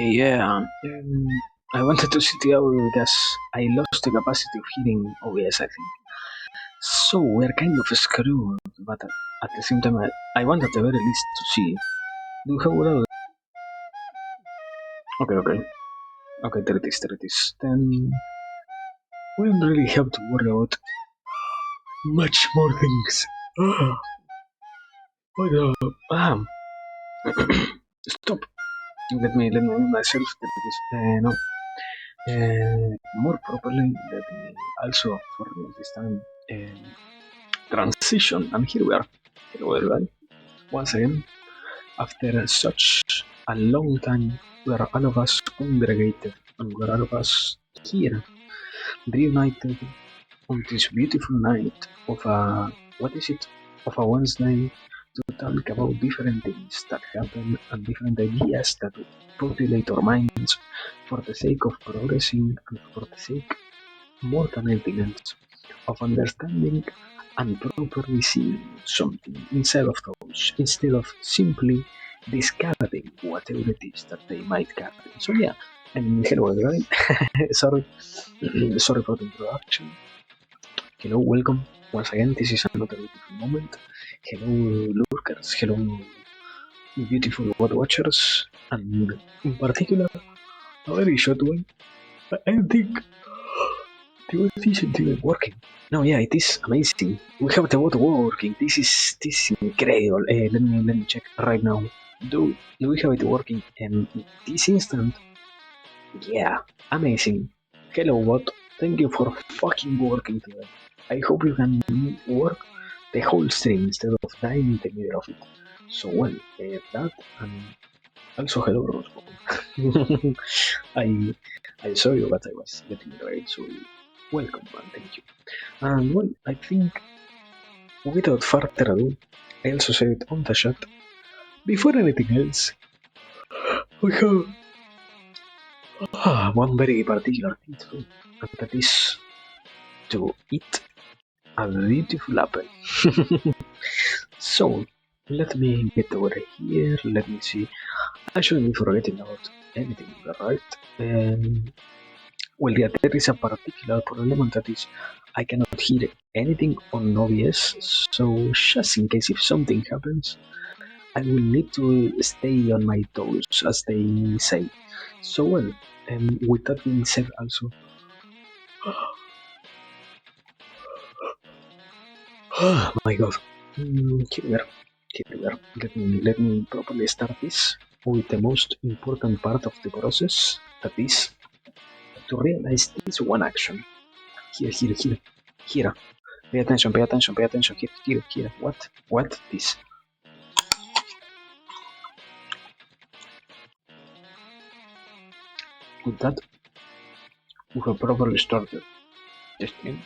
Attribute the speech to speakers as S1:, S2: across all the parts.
S1: I wanted to sit here because I lost the capacity of hearing OBS, I think. So we're kind of screwed, but at the same time, I want at the very least to see. Do you have without? Okay, there it is. Then we don't really have to worry about much more things. What the? Stop. Let me move myself. There it is. No. More properly, let me also for this time transition. And here we are. Hello, everybody. Once again, after such a long time, we are all of us congregated and we are all of us here, reunited on this beautiful night of a what is it? Of a Wednesday to talk about different things that happen and different ideas that populate our minds for the sake of progressing and for the sake more than anything else of understanding and properly seeing something instead of simply discarding whatever it is that they might carry. So yeah, and hello everybody. sorry, sorry for the introduction. Hello, welcome once again. This is another beautiful moment. Hello, lurkers. Hello, beautiful what watchers, and in particular, a very short one. I think the bot isn't even working. No, yeah, it is amazing. We have the bot working. This is incredible. Let me check right now. Do we have it working? This instant, yeah, amazing. Hello bot, thank you for fucking working today. I hope you can work the whole stream instead of dying in the middle of it. So well, that and also hello Rosebone. I I saw you, but I was getting ready. So welcome and thank you. And well, I think without further ado, I also said it on the chat. Before anything else, we have one very particular thing to do, and that is to eat a beautiful apple. So, let me get over here. Let me see. I shouldn't be forgetting about anything, right? Well, yeah, there is a particular problem, and that is I cannot hear anything on OBS. So, just in case if something happens, I will need to stay on my toes, as they say. So, well, with that being said, also, oh my god, here we are. Let me properly start this with the most important part of the process, that is to realize this one action. Here. Pay attention, here. What? This. With that, we have properly started the stream.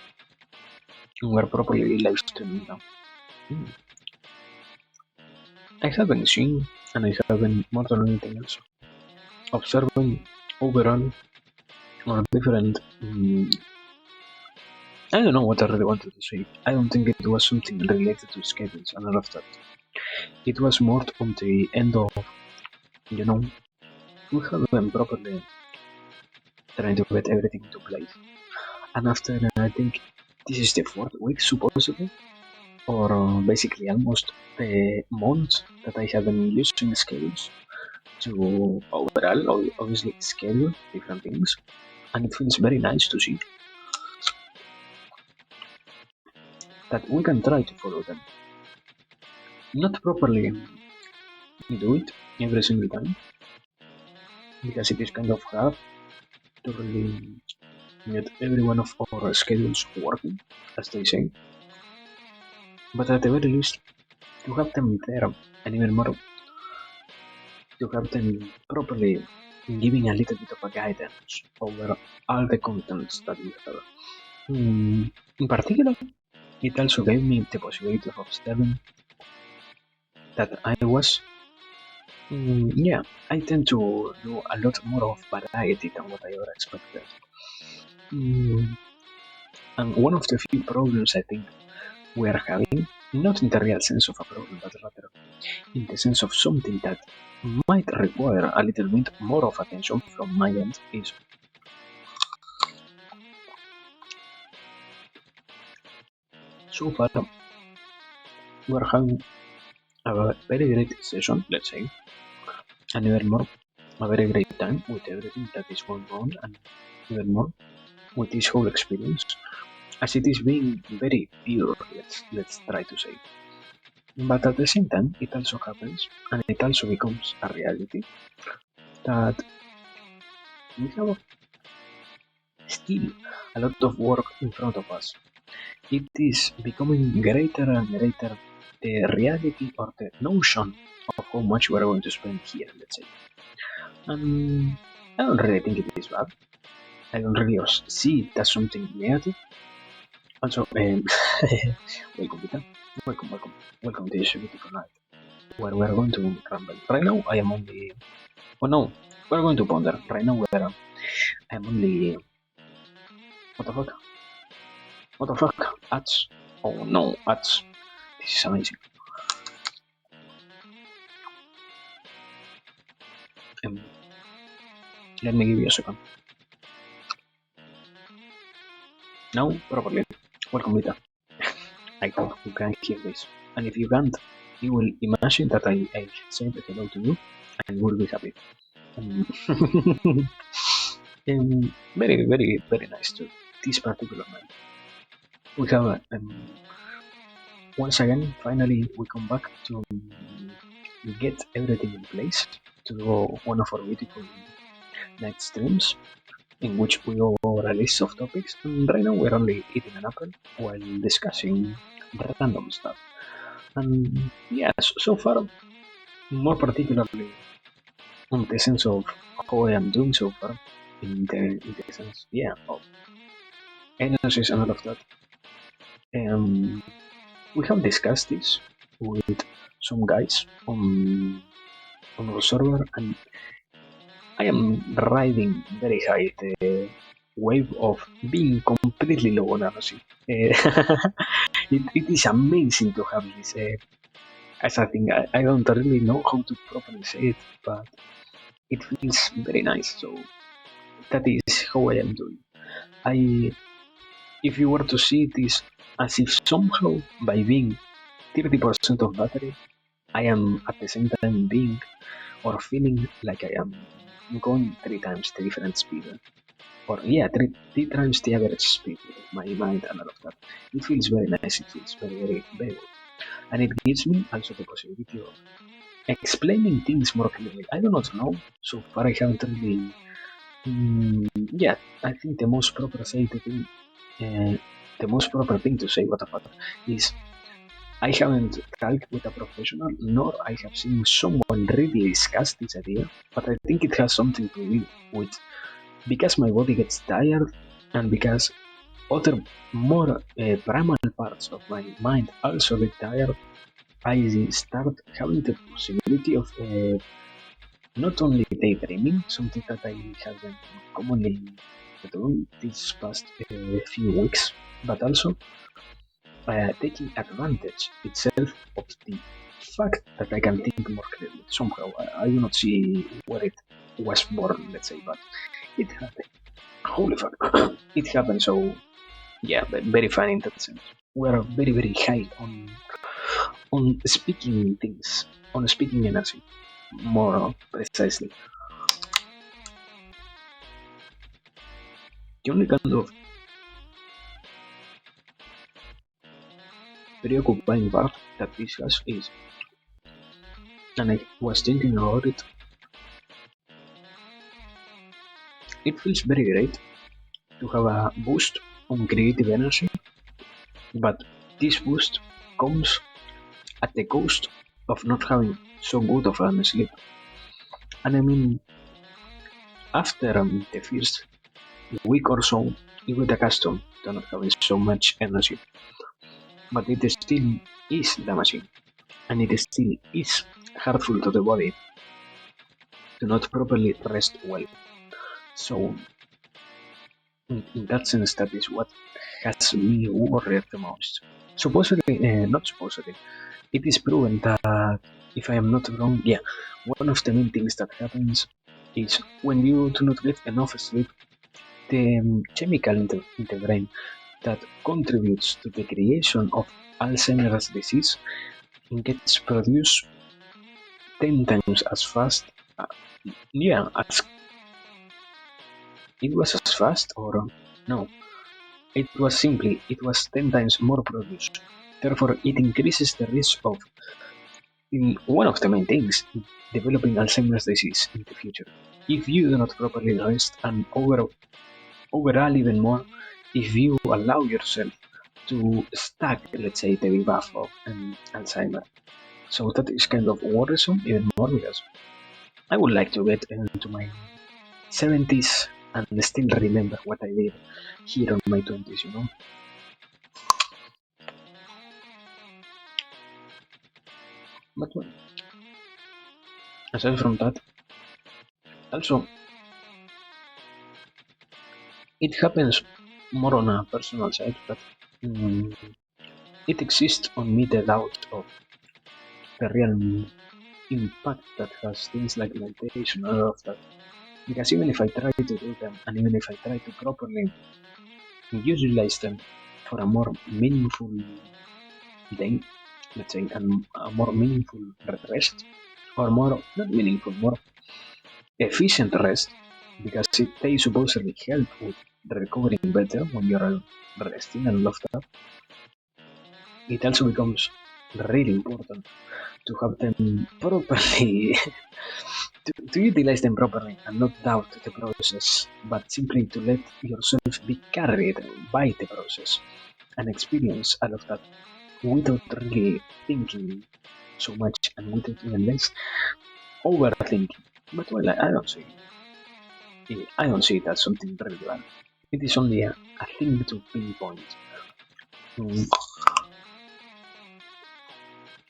S1: We are properly live streaming now. I have been seeing, and I have been more than anything else, observing overall or different. I don't know what I really wanted to say. I don't think it was something related to schedules and all of that. It was more on the end of, you know, we have been properly trying to get everything into place. And after, I think this is the fourth week, supposedly, or basically almost a month that I have been using schedules to overall, obviously, schedule different things. And it feels very nice to see that we can try to follow them. Not properly do it every single time, because it is kind of hard to really get every one of our schedules working, as they say. But at the very least, to have them there, and even more, to have them properly giving a little bit of a guidance over all the contents that we have. In particular, it also gave me the possibility of observing that I was, I tend to do a lot more of variety than what I ever expected. And one of the few problems I think we are having, not in the real sense of a problem, but rather in the sense of something that might require a little bit more of attention from my end, is so far we are having a very great session, let's say, and even more a very great time with everything that is going on, and even more with this whole experience, as it is being very pure, let's try to say. But at the same time, it also happens, and it also becomes a reality that we have still a lot of work in front of us. It is becoming greater and greater the reality or the notion of how much we're going to spend here, let's say. And I don't really think it is bad. I don't really see it as something negative. Also, welcome, Vita. Welcome to this beautiful night where we're going to ramble. Right now, I am only. Oh no, we're going to ponder. Right now, I'm only. What the fuck? What the fuck? Ads. Oh no, ads. This is amazing. Um, Let me give you a second. Now, properly. Welcome, Vita. I hope you can hear this. And if you can't, you will imagine that I said hello to you and you will be happy. Um, very, very, very nice to this particular night. We have once again, finally, we come back to get everything in place to do one of our beautiful night streams in which we go over a list of topics. And right now, we're only eating an apple while discussing random stuff. And yeah, so far, more particularly in the sense of how I am doing so far, in the sense, yeah, of energies and all of that. We have discussed this with some guys on our server, and I am riding very high the wave of being completely low on energy. It is amazing to have this as a thing. I don't really know how to properly say it, but it feels very nice. So that is how I am doing. I, if you were to see it, is as if somehow by being 30% of battery, I am at the same time being or feeling like I am going three times the different speed. Or yeah, three times the average speed of my mind and all of that. It feels very nice, it feels very, very, very good. And it gives me also the possibility of explaining things more clearly. I do not know. So far I haven't really yeah, I think the most proper thing to say, what the fuck, is I haven't talked with a professional, nor I have seen someone really discuss this idea, but I think it has something to do with because my body gets tired and because other more primal parts of my mind also get tired, I start having the possibility of not only daydreaming, something that I have been commonly doing these past few weeks, but also taking advantage itself of the fact that I can think more clearly. Somehow, I do not see where it was born, let's say, but it happened. Holy fuck, it happened. So yeah, very fun in that sense. We are very very high on speaking things, on speaking energy, more precisely. The only kind of preoccupying part that this has is, and I was thinking about it, it feels very great to have a boost on creative energy, but this boost comes at the cost of not having so good of an sleep. And I mean, after the first week or so, you get accustomed to not having so much energy, but it still is damaging, and it still is harmful to the body to not properly rest well. So, in that sense, that is what has me worried the most. not supposedly, it is proven that, if I am not wrong, yeah, one of the main things that happens is when you do not get enough sleep, the chemical in the brain that contributes to the creation of Alzheimer's disease gets produced 10 times as fast. Uh, yeah, as it was as fast, or no, it was 10 times more produced. Therefore, it increases the risk of, in one of the main things, developing Alzheimer's disease in the future. If you do not properly rest, and overall even more, if you allow yourself to stack, let's say, the debuff of Alzheimer. So that is kind of worrisome even more, because I would like to get into my 70s and still remember what I did here on my 20s, you know? But well, aside from that, also, it happens more on a personal side, but mm, it exists on me the doubt of the real impact that has things like meditation and all of that. Because even if I try to do them, and even if I try to properly utilize them for a more meaningful day, let's say, and a more meaningful rest, or more, not meaningful, more efficient rest, because they supposedly help with recovering better when you're resting and all of that, it also becomes really important to have them properly, to utilize them properly and not doubt the process, but simply to let yourself be carried by the process and experience all of that without really thinking so much, and without even less overthinking. But well, I don't see it as something really bad. It is only a thing to pinpoint. Mm,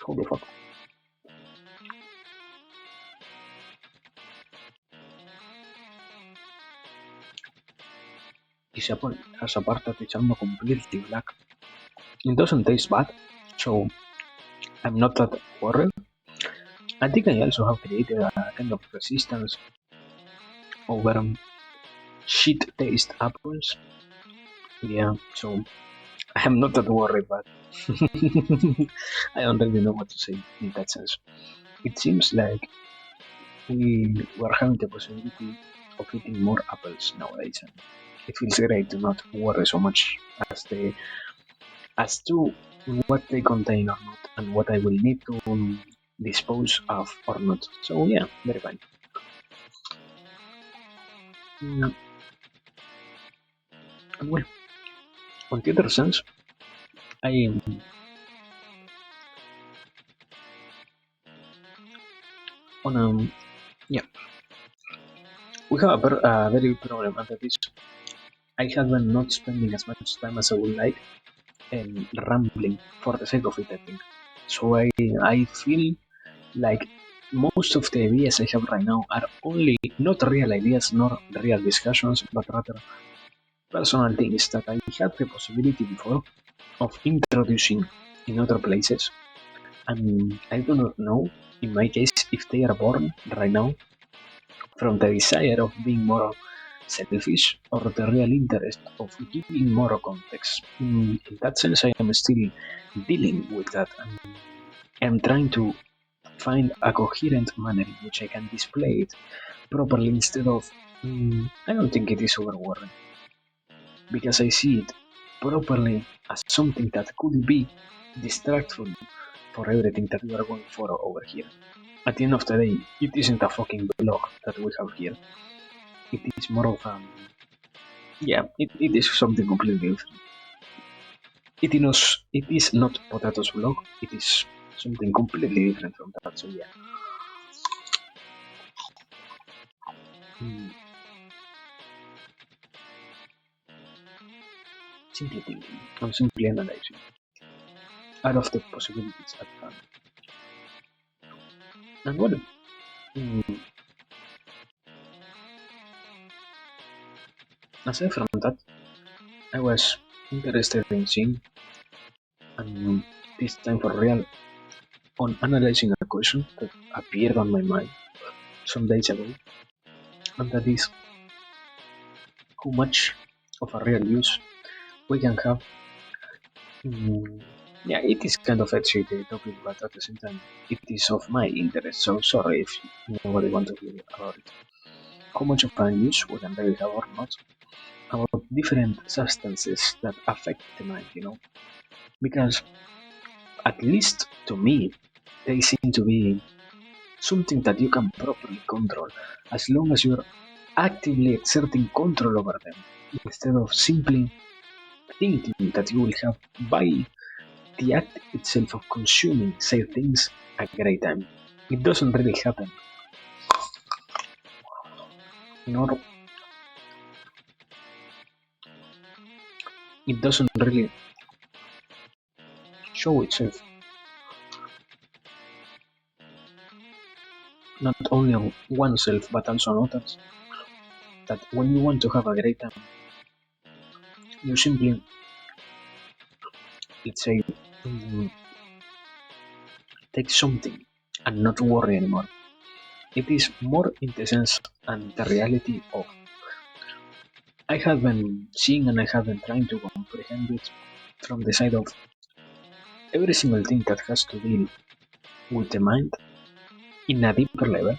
S1: holy fuck. This apple has a part that is almost completely black. It doesn't taste bad, so I'm not that worried. I think I also have created a kind of resistance over shit taste apples. Yeah, so I am not that worried, but I don't really know what to say in that sense. It seems like we were having the possibility of eating more apples nowadays, and it feels great to not worry so much as to what they contain or not, and what I will need to dispose of or not. So yeah, very fine. Mm, and well, on the other sense, I on yeah, we have a very big problem, and that is I have been not spending as much time as I would like and rambling for the sake of it. I think so. I feel like most of the ideas I have right now are only not real ideas nor real discussions, but rather personal things that I had the possibility before of introducing in other places. And I do not know, in my case, if they are born right now from the desire of being more selfish or the real interest of giving more context. In that sense, I am still dealing with that, and I'm trying to find a coherent manner in which I can display it properly instead of. I don't think it is overwhelming, because I see it properly as something that could be distractful for everything that we are going for over here. At the end of the day, it isn't a fucking blog that we have here. It is more of yeah, it is something completely different. It is not Potato's blog. It is something completely different from that. So yeah, mm, simply thinking and simply analyzing out of the possibilities at hand. And what mm, aside from that, I was interested in seeing and this time for real, on analyzing a question that appeared on my mind some days ago, and that is how much of a real use we can have. Yeah, it is kind of edgy the topic, but at the same time, it is of my interest. So sorry if nobody want to hear about it. How much of a use we can really have or not about different substances that affect the mind, because at least to me, they seem to be something that you can properly control as long as you're actively exerting control over them instead of simply thinking that you will have by the act itself of consuming said things a great time. It doesn't really happen, nor it doesn't really show itself not only on oneself but also on others. That when you want to have a great time, you simply, let's say, mm, take something and not worry anymore. It is more in the sense and the reality of I have been seeing and I have been trying to comprehend it from the side of every single thing that has to deal with the mind in a deeper level,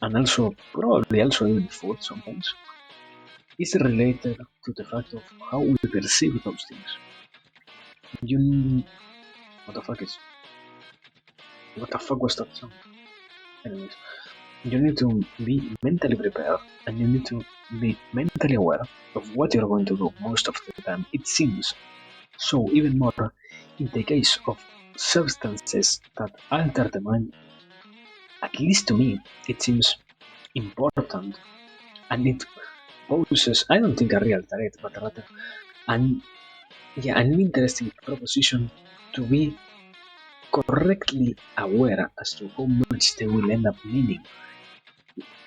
S1: and also probably also even food sometimes, is related to the fact of how we perceive those things. You, what the fuck is? What the fuck was that sound? Anyways, you need to be mentally prepared and you need to be mentally aware of what you're going to do most of the time. It seems so, even more in the case of substances that alter the mind, at least to me, it seems important and it poses, I don't think a real threat, but rather an, yeah, an interesting proposition to be correctly aware as to how much they will end up meaning.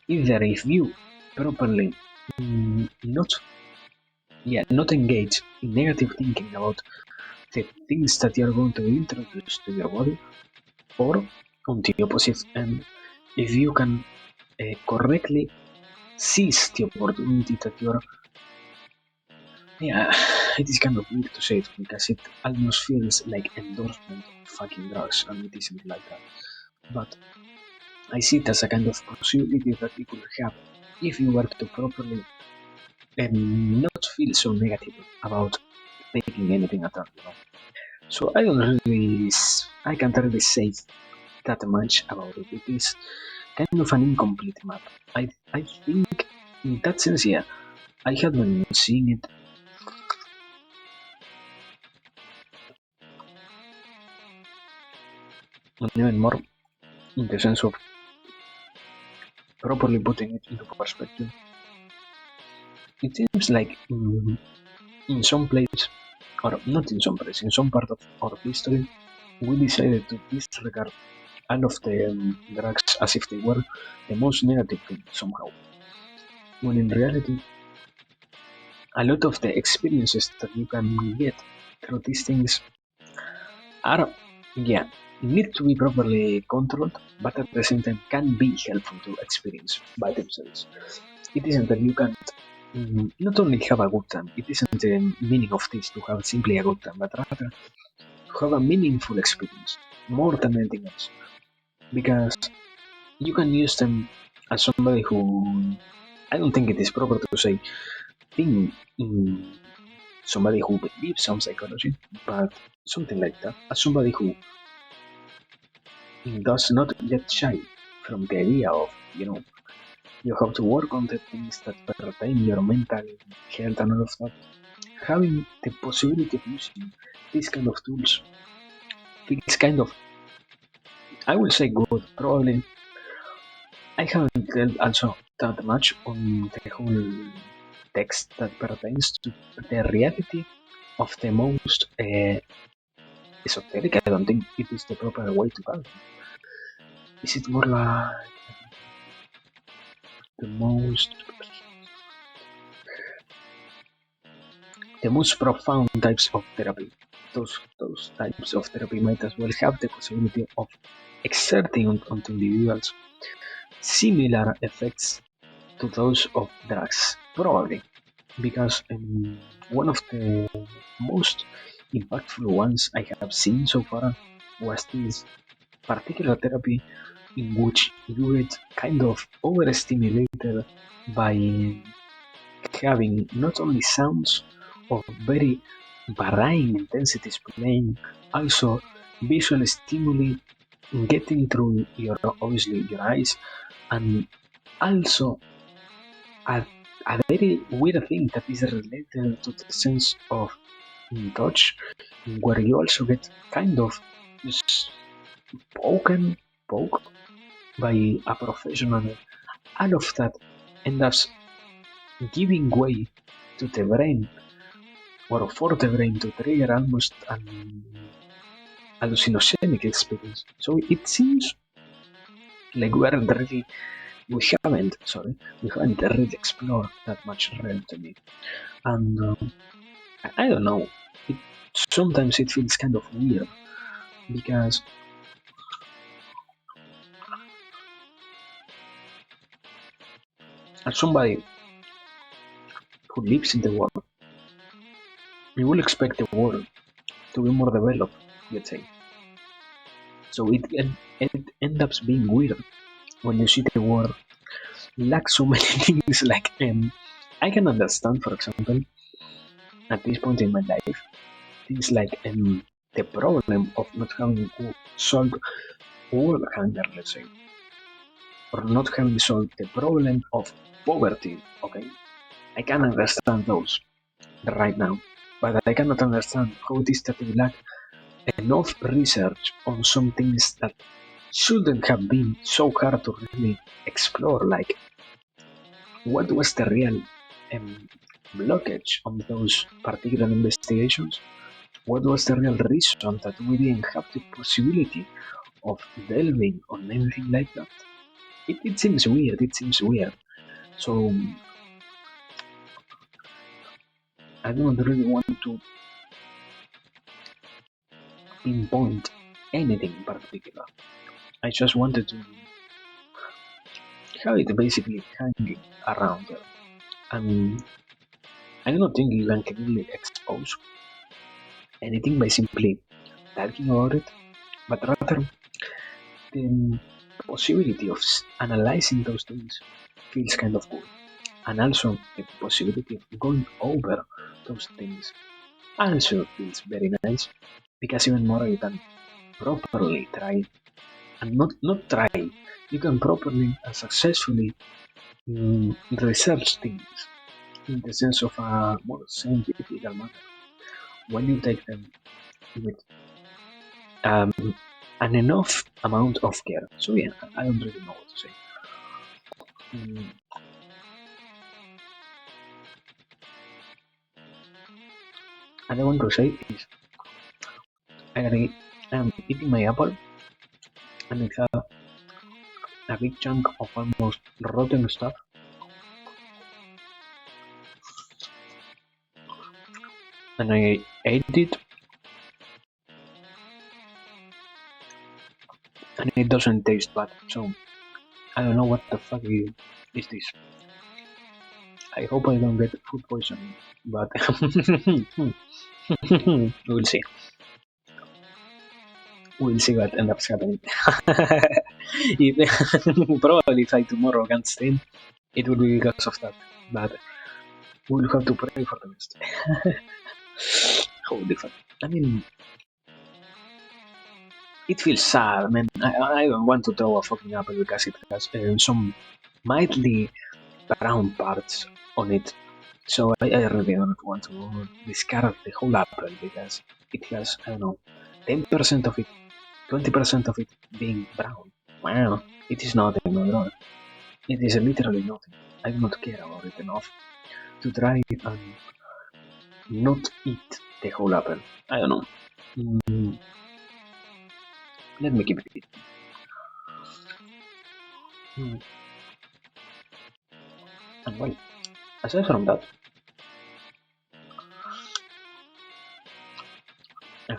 S1: Either if you properly not not engage in negative thinking about the things that you are going to introduce to your body, or on the opposite end, if you can correctly seize the opportunity that you are. Yeah, it is kind of weird to say it because it almost feels like endorsement of fucking drugs, and it isn't like that. But I see it as a kind of possibility that you could have if you were to properly not feel so negative about taking anything at all. So I don't really, I can't really say that much about it. It is kind of an incomplete map. I think in that sense, yeah, I have been seeing it. Even more in the sense of properly putting it into perspective. It seems like in some place, or not in some place, in some part of our history, we decided to disregard all of the drugs as if they were the most negative thing somehow. When in reality, a lot of the experiences that you can get through these things are, yeah, need to be properly controlled, but at the same time can be helpful to experience by themselves. It isn't that you can not only have a good time, it isn't the meaning of this to have simply a good time, but rather to have a meaningful experience more than anything else. Because you can use them as somebody who, I don't think it is proper to say, think somebody who believes on psychology, but something like that, as somebody who does not get shy from the idea of, you have to work on the things that pertain your mental health and all of that. Having the possibility of using these kind of tools feels kind of, I will say good. Probably I haven't read also that much on the whole text that pertains to the reality of the most esoteric. I don't think it is the proper way to call it. Is it more like the most the most profound types of therapy? those types of therapy might as well have the possibility of exerting on individuals similar effects to those of drugs, probably, because one of the most impactful ones I have seen so far was this particular therapy in which you get kind of overstimulated by having not only sounds of very varying intensities playing, also visual stimuli getting through your obviously your eyes, and also a, a very weird thing that is related to the sense of touch, where you also get kind of spoken poke by a professional. All of that ends up giving way to the brain or for the brain to trigger almost an hallucinogenic experience. So it seems like we haven't really explored that much realm to me. And I don't know, it, sometimes it feels kind of weird because as somebody who lives in the world, you will expect the world to be more developed, let's say. So it ends up being weird when you see the world lack so many things. Like I can understand, for example, at this point in my life, things like the problem of not having solved world hunger, let's say, or not having solved the problem of poverty. Okay, I can understand those right now, but I cannot understand how it is that we lack enough research on some things that shouldn't have been so hard to really explore, like what was the real blockage on those particular investigations? What was the real reason that we didn't have the possibility of delving on anything like that? It seems weird, it seems weird. So I don't really want to pinpoint anything in particular. I just wanted to have it basically hanging around there. And I don't think you can clearly expose anything by simply talking about it, but rather the possibility of analyzing those things feels kind of cool. And also the possibility of going over those things also feels very nice, because even more you can properly try, and not try, you can properly and successfully research things in the sense of a more scientific manner when you take them with um, an enough amount of care. So yeah, I don't really know what to say. Mm, and I want to say is I'm eating my apple and it's a big chunk of almost rotten stuff. And I ate it and it doesn't taste bad. So I don't know what the fuck is this. I hope I don't get food poisoning, but we'll see. We'll see what ends up happening. Probably if I tomorrow can't stand, it will be because of that. But we'll have to pray for the best. Holy fuck. I mean, it feels sad, man. I don't want to throw a fucking apple because it has some mildly brown parts on it. So I really don't want to discard the whole apple because it has, I don't know, 10% of it, 20% of it being brown. Wow, it is nothing at all. It is literally nothing. I do not care about it enough to try and not eat the whole apple. I don't know. Mm, let me keep it. Mm, and well, aside from that,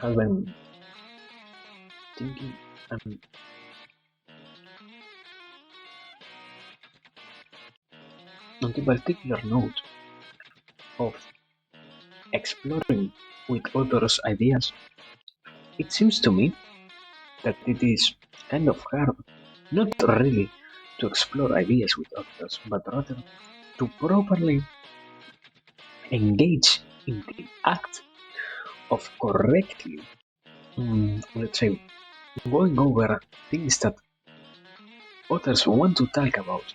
S1: have been thinking and on the particular note of exploring with others' ideas, it seems to me that it is kind of hard, not really to explore ideas with others, but rather to properly engage in the act of correctly, let's say, going over things that others want to talk about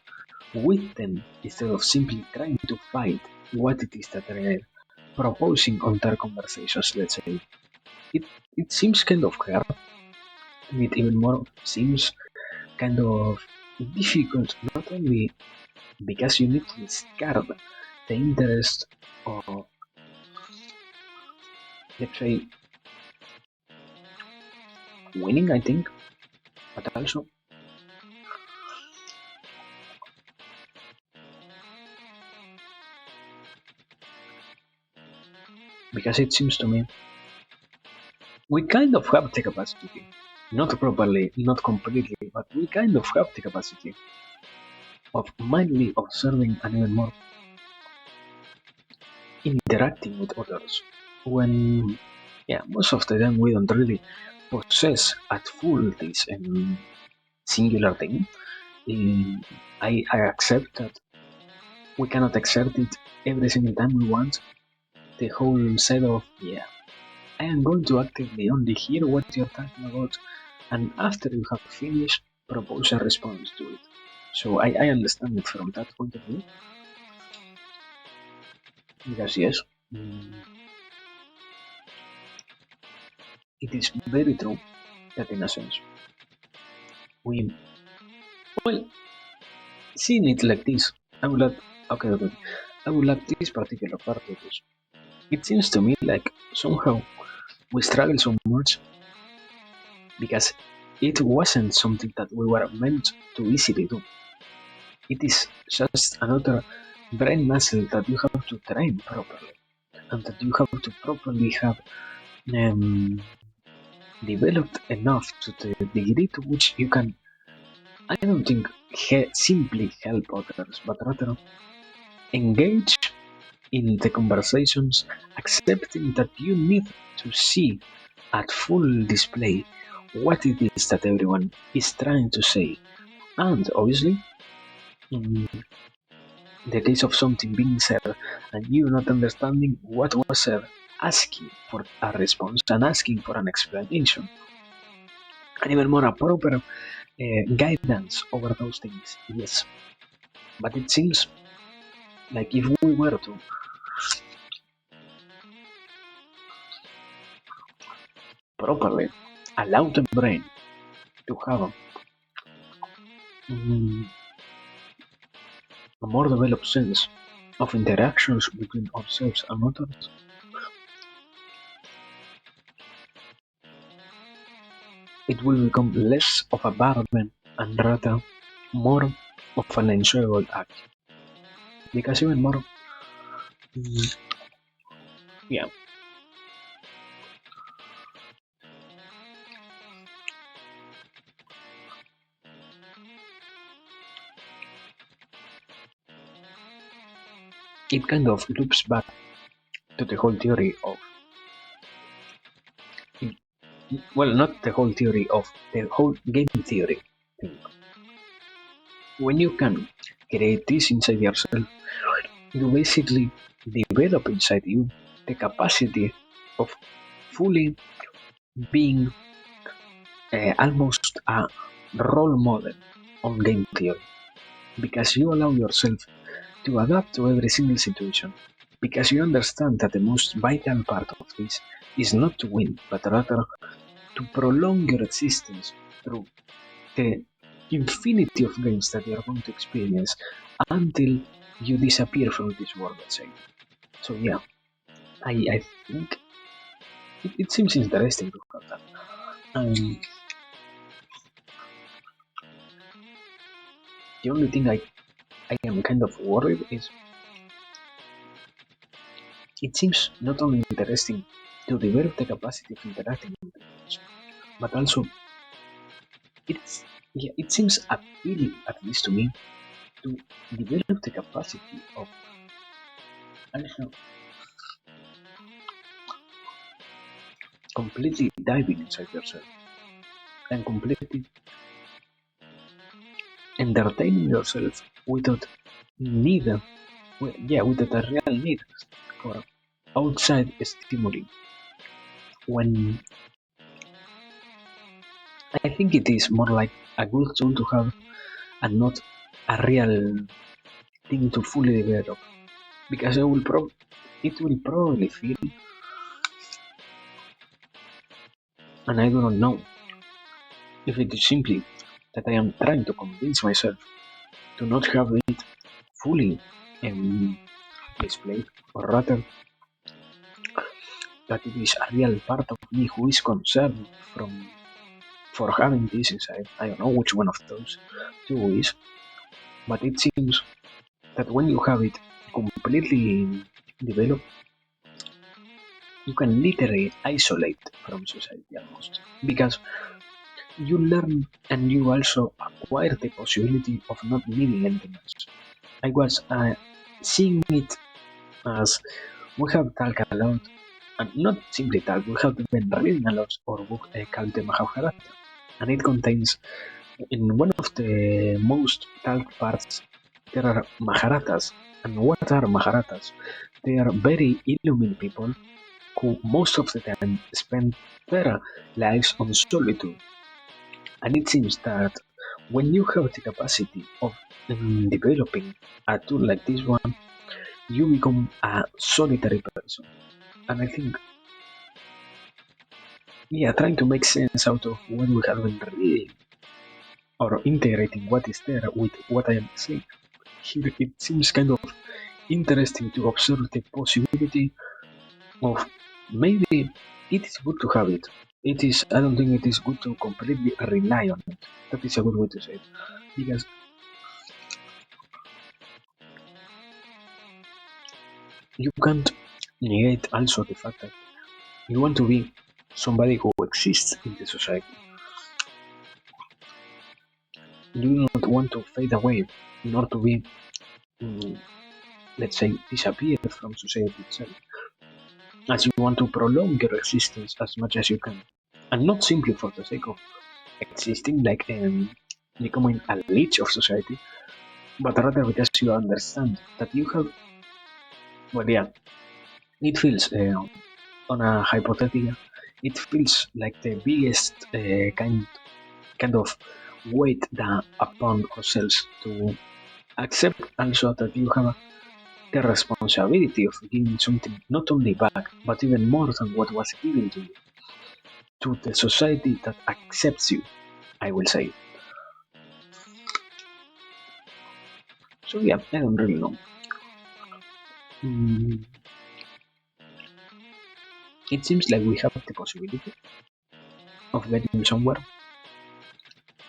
S1: with them instead of simply trying to fight what it is that they're proposing on their conversations, let's say. It, it seems kind of hard, and it even more seems kind of difficult, not only because you need to discard the interest of, let's say, winning, I think, but also because it seems to me we kind of have the capacity, not properly, not completely, but we kind of have the capacity of mindly observing and even more interacting with others when, yeah, most of the time we don't really possess at full this singular thing. I accept that we cannot exert it every single time we want the whole set of, yeah, I am going to actively only hear what you're talking about, and after you have finished, propose a response to it. So I understand it from that point of view, because yes, it is very true that in a sense, we, well, seeing it like this, I would like, okay, I would like this particular part of this. It seems to me like somehow we struggle so much because it wasn't something that we were meant to easily do. It is just another brain muscle that you have to train properly and that you have to properly have um, developed enough to the degree to which you can, I don't think, simply help others, but rather engage in the conversations, accepting that you need to see at full display what it is that everyone is trying to say. And obviously, in the case of something being said and you not understanding what was said, asking for a response and asking for an explanation, and even more a proper guidance over those things. Yes, but it seems like if we were to properly allow the brain to have mm, a more developed sense of interactions between ourselves and others, it will become less of a burden and rather more of an enjoyable act. Because even more, mm, yeah, it kind of loops back to the whole theory of, well, not the whole theory of, the whole game theory thing. When you can create this inside yourself, you basically develop inside you the capacity of fully being almost a role model on game theory because you allow yourself to adapt to every single situation because you understand that the most vital part of this is not to win but rather to prolong your existence through the infinity of games that you are going to experience until you disappear from this world, let's say. So yeah, I think it seems interesting to have that. The only thing I am kind of worried is it seems not only interesting to develop the capacity of interacting with others. But also, it's yeah, it seems appealing, at least to me, to develop the capacity of I don't know, completely diving inside yourself and completely entertaining yourself without need, without a real need for outside stimuli. When I think it is more like a good tool to have and not a real thing to fully develop, because it will probably feel, and I do not know if it is simply that I am trying to convince myself to not have it fully displayed, or rather that it is a real part of me who is concerned from for having this inside. I don't know which one of those two is, but it seems that when you have it completely developed, you can literally isolate from society almost, because you learn and you also acquire the possibility of not needing anything else. I was seeing it as we have talked a lot, and not simply talk, we have been reading a lot our book called the Mahabharata, and it contains in one of the most talked parts there are Maharatas. And what are Maharatas? They are very illumined people who most of the time spend their lives on solitude. And it seems that when you have the capacity of developing a tool like this one, you become a solitary person. And I think, yeah, trying to make sense out of what we have been reading or integrating what is there with what I am saying, here it seems kind of interesting to observe the possibility of maybe it is good to have it. It is, I don't think it is good to completely rely on it. That is a good way to say it. Because you can't negate also the fact that you want to be somebody who exists in the society. You do not want to fade away, nor to be, mm, let's say, disappear from society itself. As you want to prolong your existence as much as you can. And not simply for the sake of existing like becoming a leech of society, but rather because you understand that you have, well, yeah, it feels on a hypothetical, it feels like the biggest kind of weight that upon ourselves to accept also that you have the responsibility of giving something not only back, but even more than what was given to the society that accepts you, I will say. So yeah, I don't really know. Mm, it seems like we have the possibility of getting somewhere.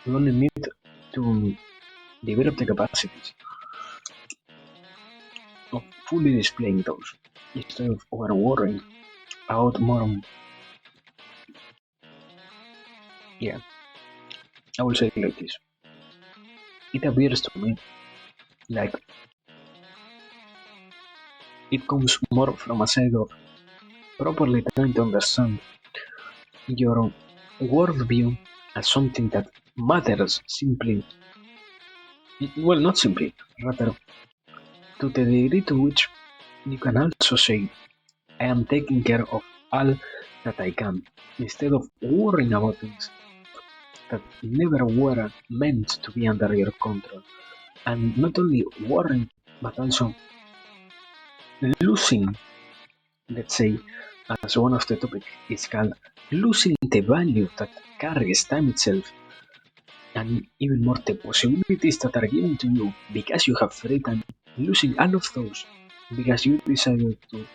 S1: We only need to develop the capacities of fully displaying those instead of over worrying about more. Yeah, I will say it like this. It appears to me like it comes more from a side of properly trying to understand your worldview as something that matters simply, well, not simply, rather to the degree to which you can also say, I am taking care of all that I can, instead of worrying about things that never were meant to be under your control. And not only worrying, but also losing, let's say, as one of the topics is called, losing the value that carries time itself, and even more the possibilities that are given to you because you have free time, losing all of those because you decided to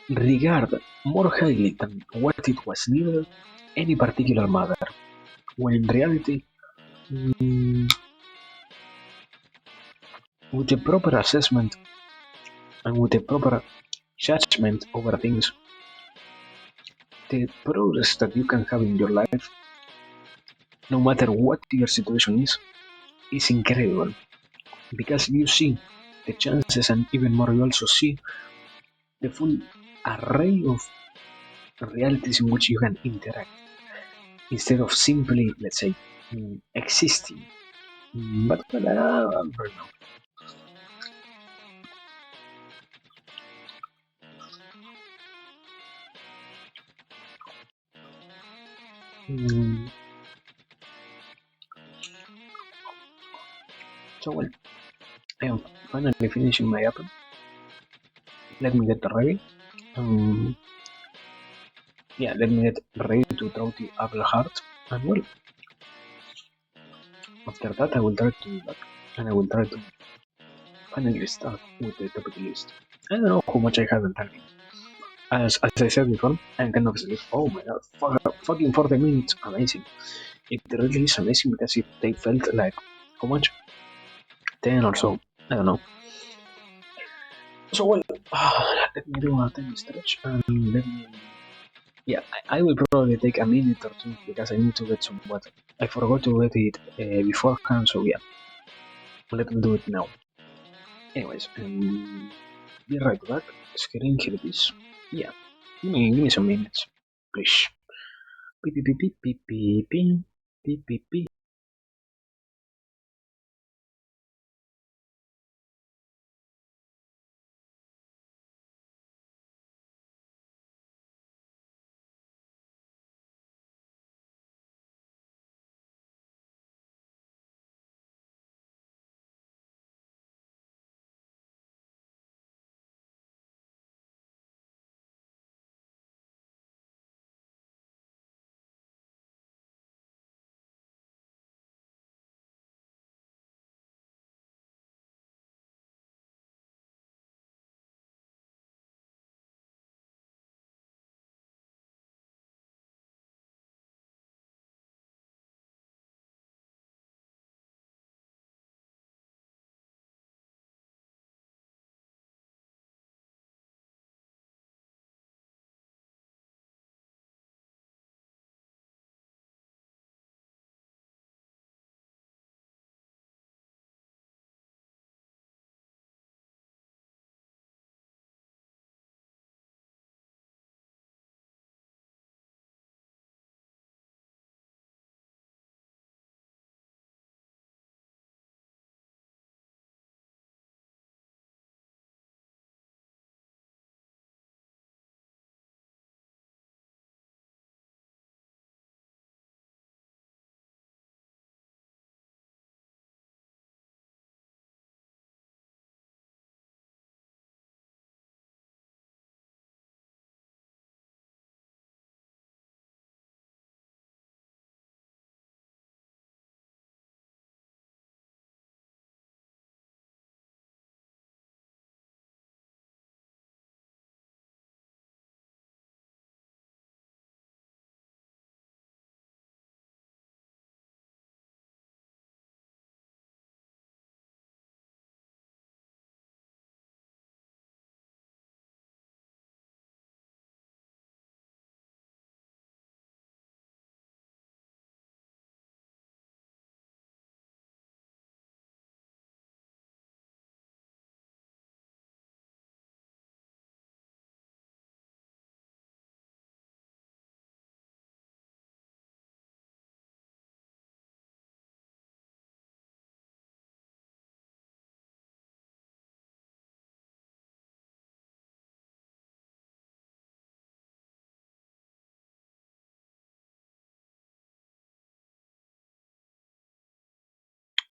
S1: regard more highly than what it was needed any particular matter, when in reality, mm, with the proper assessment and with the proper judgment over things, the progress that you can have in your life, no matter what your situation is incredible. Because you see the chances, and even more, you also see the full array of realities in which you can interact instead of simply, let's say, existing. But well, I don't know. Mm, so well, I am finally finishing my apple. Let me get ready. Um, yeah, let me get ready to throw the apple heart. And well, after that, I will try to be back, and I will try to finally start with the topic list. I don't know how much I have until. As I said before, I'm kind of asleep. Oh my god, fucking 40 minutes, amazing. It really is amazing because they felt like, how much? 10 or so, I don't know. So well, let me do a 10 stretch and let me. Yeah, I will probably take a minute or two because I need to get some water. I forgot to get it beforehand, so yeah, let me do it now. Anyways, be right back. Screen here it is. Yeah, give me some minutes, please. Beep beep beep beep beep beep beep beep beep.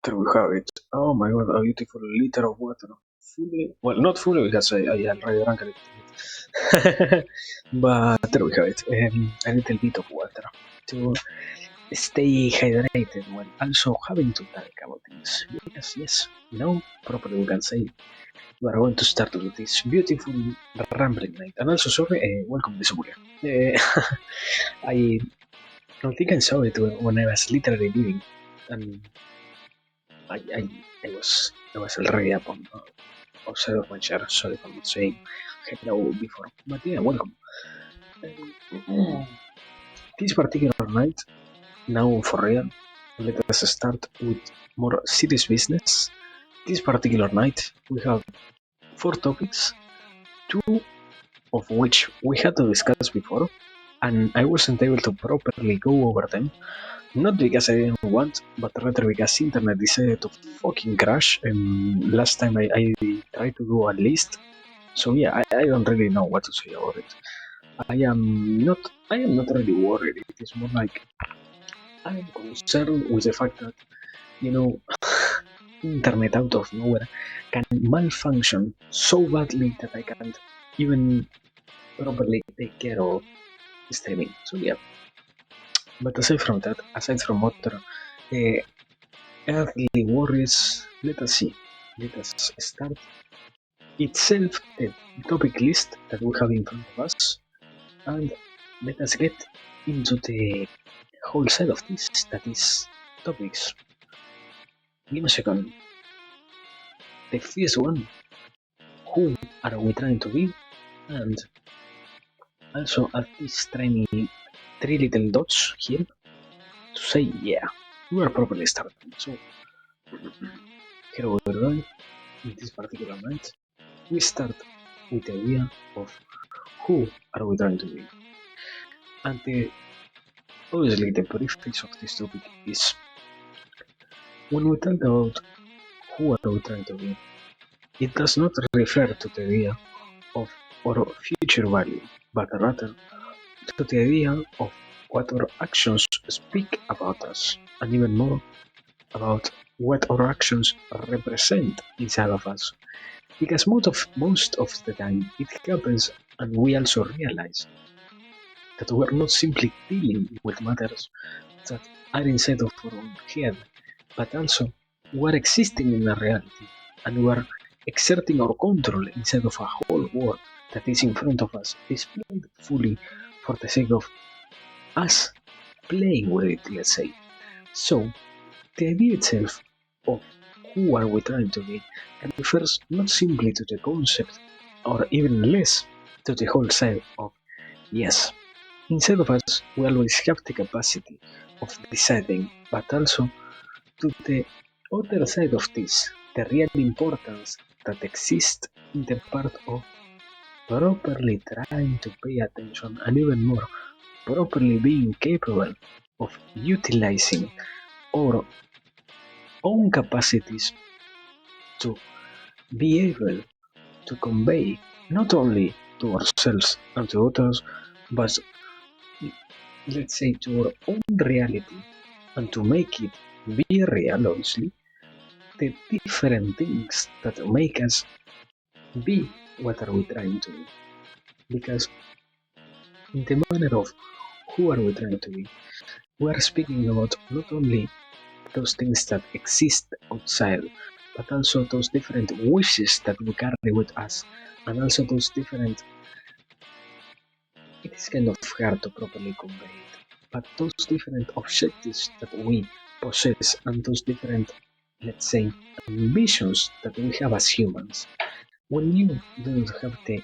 S1: There we have it. Oh my god, a beautiful liter of water. Fully, well, not fully because I already drank a little bit. But there we have it. A little bit of water to stay hydrated while also having to talk about this. Yes, yes. Now, properly we can say we are going to start with this beautiful rambling night. And also, sorry, welcome to Samuria. I don't think I saw it when I was literally leaving. And I, I, I was already up on outside of my chair. Sorry for not saying hello before, but yeah, welcome. This particular night, now for real, let us start with more serious business. This particular night, we have four topics, two of which we had to discuss before, and I wasn't able to properly go over them. Not because I didn't want, but rather because internet decided to fucking crash. And last time I tried to do a list, so yeah, I don't really know what to say about it. I am not really worried. It is more like I am concerned with the fact that you know internet out of nowhere can malfunction so badly that I can't even properly take care of streaming. So yeah, but aside from that, aside from other earthly worries, let us see. Let us start itself the topic list that we have in front of us, and let us get into the whole side of this, that is topics. Give me a second. The first one, who are we trying to be? And also add these tiny three little dots here to say, yeah, we are properly starting. So, here we go. In this particular night, we start with the idea of who are we trying to be? And obviously, the prefix of this topic is when we talk about who are we trying to be, it does not refer to the idea of our future value, but rather to the idea of what our actions speak about us, and even more about what our actions represent inside of us. Because most of the time it happens, and we also realize that we're not simply dealing with matters that are inside of our own head, but also we're existing in a reality, and we're exerting our control inside of a whole world that is in front of us, displayed fully for the sake of us playing with it, let's say. So, the idea itself of who are we trying to be refers not simply to the concept, or even less to the whole side of yes. Inside of us, we always have the capacity of deciding, but also to the other side of this, the real importance that exists in the part of properly trying to pay attention, and even more, properly being capable of utilizing our own capacities to be able to convey not only to ourselves and to others, but let's say to our own reality, and to make it be real, obviously, the different things that make us be what are we trying to be. Because in the manner of who are we trying to be, we are speaking about not only those things that exist outside, but also those different wishes that we carry with us, and also those different. It is kind of hard to properly convey it, but those different objectives that we possess, and those different, let's say, ambitions that we have as humans, when you don't have the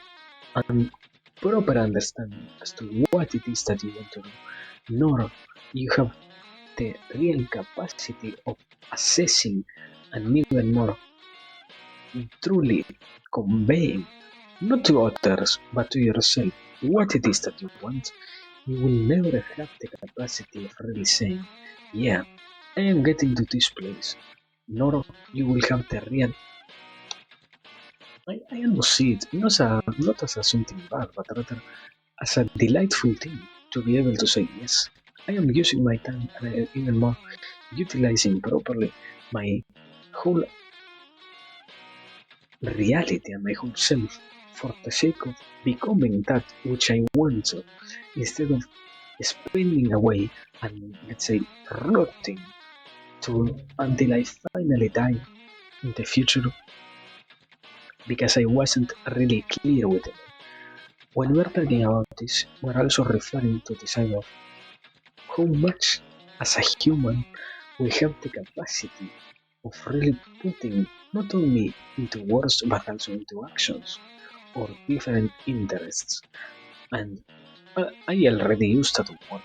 S1: proper understanding as to what it is that you want to do, nor you have the real capacity of assessing and even more truly conveying, not to others, but to yourself, what it is that you want, you will never have the capacity of really saying, yeah, I am getting to this place, nor you will have the real. I almost see it not as a something bad, but rather as a delightful thing to be able to say, yes, I am using my time, and I am even more utilizing properly my whole reality and my whole self for the sake of becoming that which I want to, instead of spending away and, let's say, rotting to until I finally die in the future because I wasn't really clear with it. When we're talking about this, we're also referring to the side of how much as a human we have the capacity of really putting not only into words but also into actions or different interests. And I already used that word,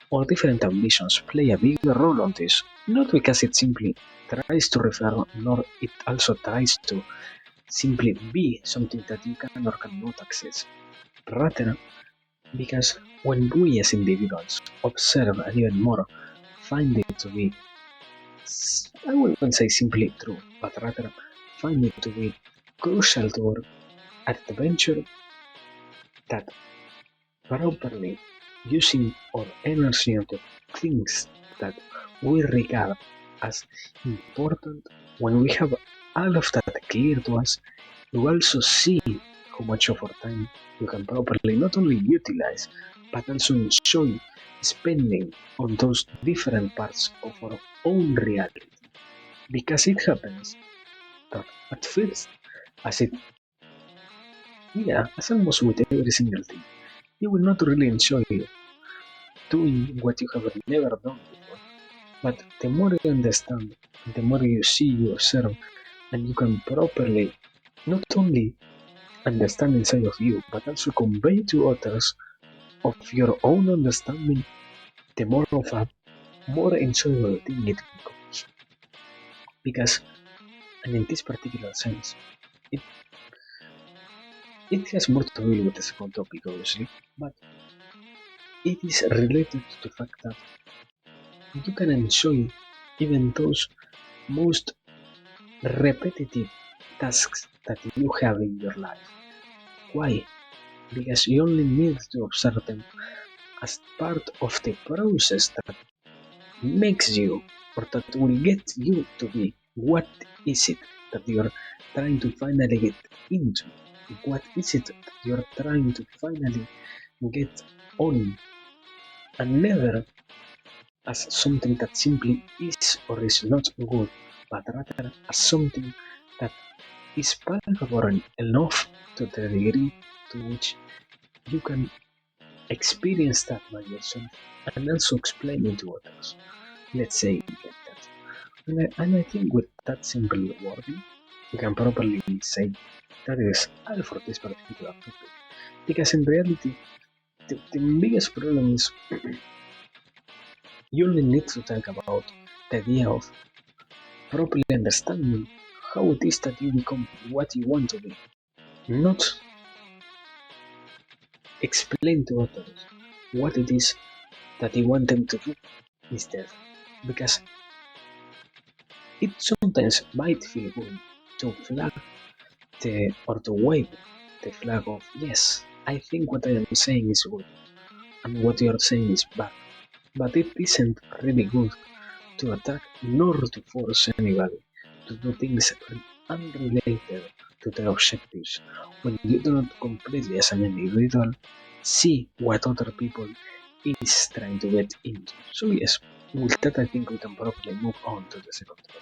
S1: or different ambitions play a bigger role on this, not because it simply tries to refer, nor it also tries to simply be something that you can or cannot access. Rather, because when we as individuals observe and even more find it to be, I wouldn't say simply true, but rather find it to be crucial to our adventure, that properly using our energy on the things that we regard as important, when we have all of that clear to us, you also see how much of our time you can properly not only utilize but also enjoy spending on those different parts of our own reality. Because it happens that at first, as it as almost with every single thing, you will not really enjoy doing what you have never done before. But the more you understand, the more you see, you observe, and you can properly not only understand inside of you, but also convey to others of your own understanding, the more of a more enjoyable thing it becomes. Because, and in this particular sense, it, it has more to do with the second topic, obviously, but it is related to the fact that you can enjoy even those most repetitive tasks that you have in your life. Why? Because you only need to observe them as part of the process that makes you, or that will get you to be what is it that you're trying to finally get into? What is it that you're trying to finally get on, and never as something that simply is or is not good, but rather as something that is palpable enough to the degree to which you can experience that by yourself and also explain it to others. Let's say like that. And I think with that simple wording, we can properly say that is all for this particular topic. Because in reality, the biggest problem is you only need to talk about the idea of properly understanding how it is that you become what you want to be. Not explain to others what it is that you want them to do instead. Because it sometimes might feel good to flag or to wave the flag of yes, I think what I am saying is good and what you are saying is bad. But it isn't really good to attack nor to force anybody to do things unrelated to their objectives when you do not completely as an individual see what other people is trying to get into. So yes, with that I think we can probably move on to the second topic.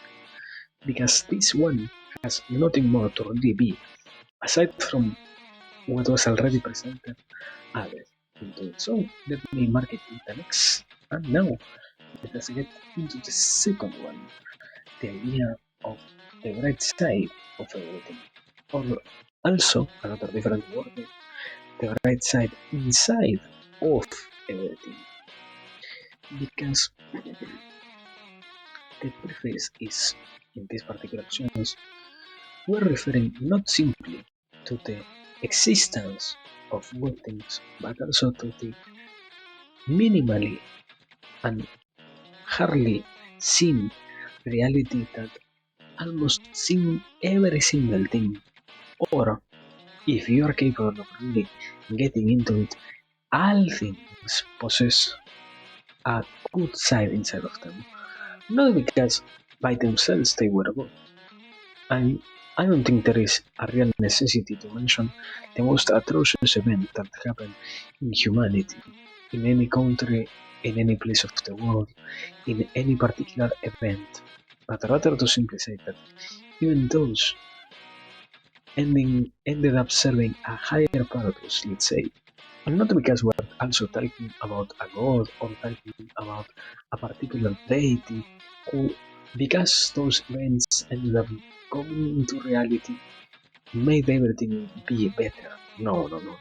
S1: Because this one has nothing more to really be aside from what was already presented added into it. So let me mark it in the next. And now let us get into the second one, the idea of the bright side of everything. Or also another different word, the bright side inside of everything. Because the preface is, in this particular sense, we're referring not simply to the existence of good things, but also to the minimally and hardly seen reality that almost seen every single thing, or if you are capable of really getting into it, all things possess a good side inside of them. Not because by themselves they were good. And I don't think there is a real necessity to mention the most atrocious event that happened in humanity, in any country, in any place of the world, in any particular event, but rather to simply say that even those ended up serving a higher purpose, let's say. And not because we're also talking about a god or talking about a particular deity who, because those events ended up coming into reality, made everything be better. No, no, no, no.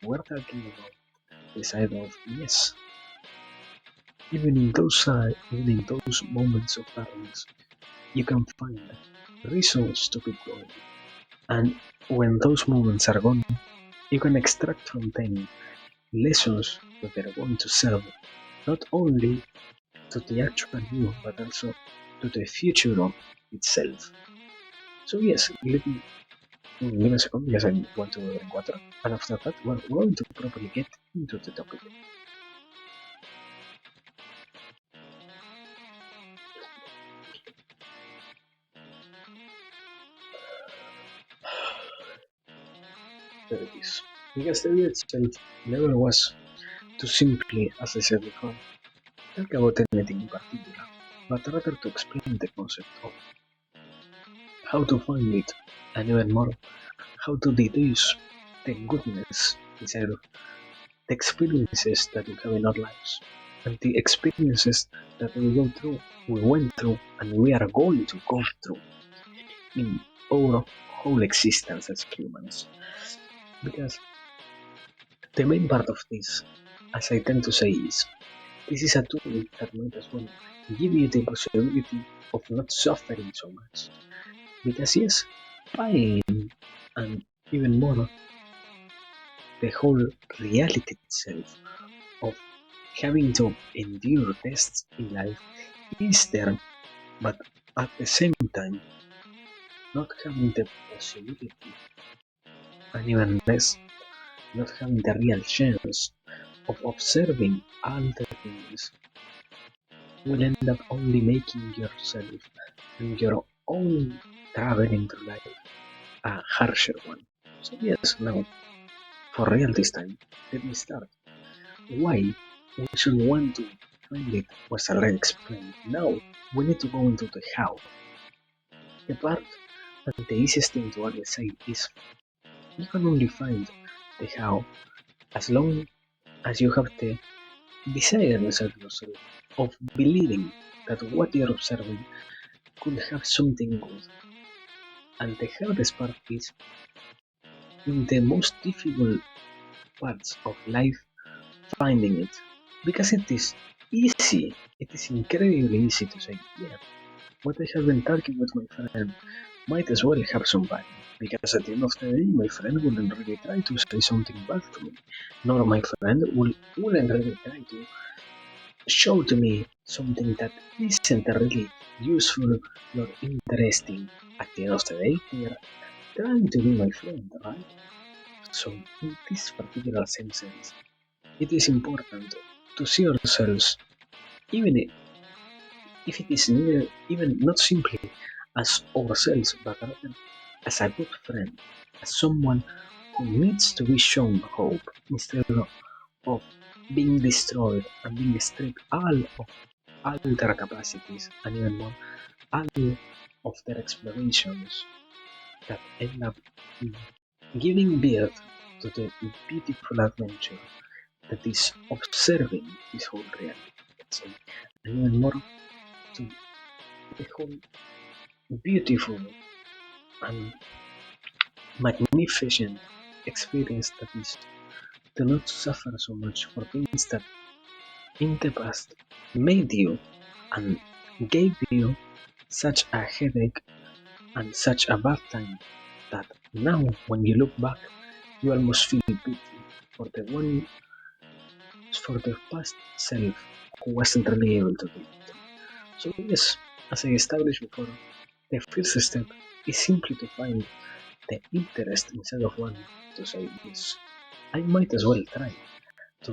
S1: We're talking about the side of yes, even in those moments of darkness, you can find reasons to keep going. And when those moments are gone, you can extract from them lessons that are going to serve not only to the actual you, but also to the future of itself. So yes, give me a second because I want to drink water, and after that we're going to properly get into the topic. There it is. Because the video itself never was to simply, as I said before, talk about anything in particular, but rather to explain the concept of how to find it, and even more, how to deduce the goodness inside of the experiences that we have in our lives, and the experiences that we went through, and we are going to go through in our whole existence as humans. Because the main part of this, as I tend to say, is this is a tool that might as well give you the possibility of not suffering so much. Because yes, pain and even more the whole reality itself of having to endure tests in life is there, but at the same time, not having the possibility, and even less, not having the real chance of observing all the things will end up only making yourself and your own traveling through life a harsher one. So yes, now, for real this time, let me start. Why we should want to find it was already explained. Now we need to go into the how. The part and the easiest thing to always say is you can only find the how as long as you have the desire inside yourself of believing that what you're observing could have something good. And the hardest part is in the most difficult parts of life finding it. Because it is easy, it is incredibly easy to say, yeah, what I have been talking with my friend might as well have some value. Because at the end of the day, my friend wouldn't really try to say something bad to me, nor my friend wouldn't really try to show to me something that isn't really useful nor interesting. At the end of the day, they are trying to be my friend, right? So, in this particular sense, it is important to see ourselves, even if it is neither, even not simply as ourselves, but rather as a good friend, as someone who needs to be shown hope instead of being destroyed and being stripped all their capacities and even more all of their explorations that end up giving birth to the beautiful adventure that is observing this whole reality, let's say, and even more to the whole beautiful and magnificent experience that is to not suffer so much for things that in the past made you and gave you such a headache and such a bad time that now when you look back you almost feel pity for the one for the past self who wasn't really able to do it. So yes, as I established before, the first step is simply to find the interest instead of one to say yes. I might as well try to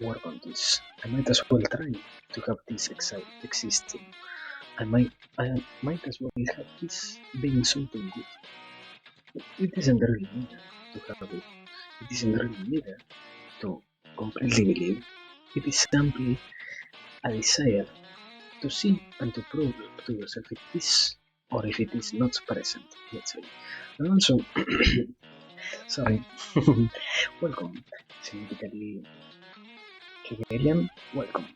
S1: work on this. I might as well try to have this existing. I might as well have this being something good. It isn't really needed to have it. It isn't really needed to completely believe. It is simply a desire to see and to prove to yourself if it is or if it is not present, let's say. And also, sorry, welcome, synthetically Hegelian, welcome.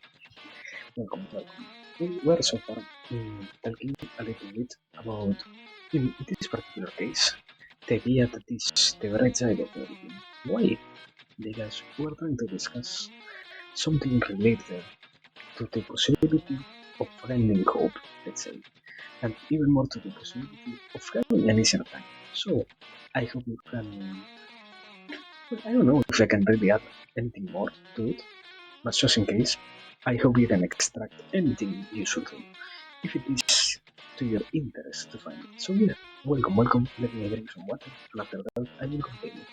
S1: We were so far talking a little bit about, in this particular case, the idea that is the right side of everything. Why? because we're trying to discuss something related to the possibility of finding hope, let's say, and even more to the possibility of having an easier time. So, I hope you can. Well, I don't know if I can really add anything more to it, but just in case, I hope you can extract anything useful from it, if it is to your interest to find it. So, yeah, welcome. Let me drink some water, and after that, I will continue.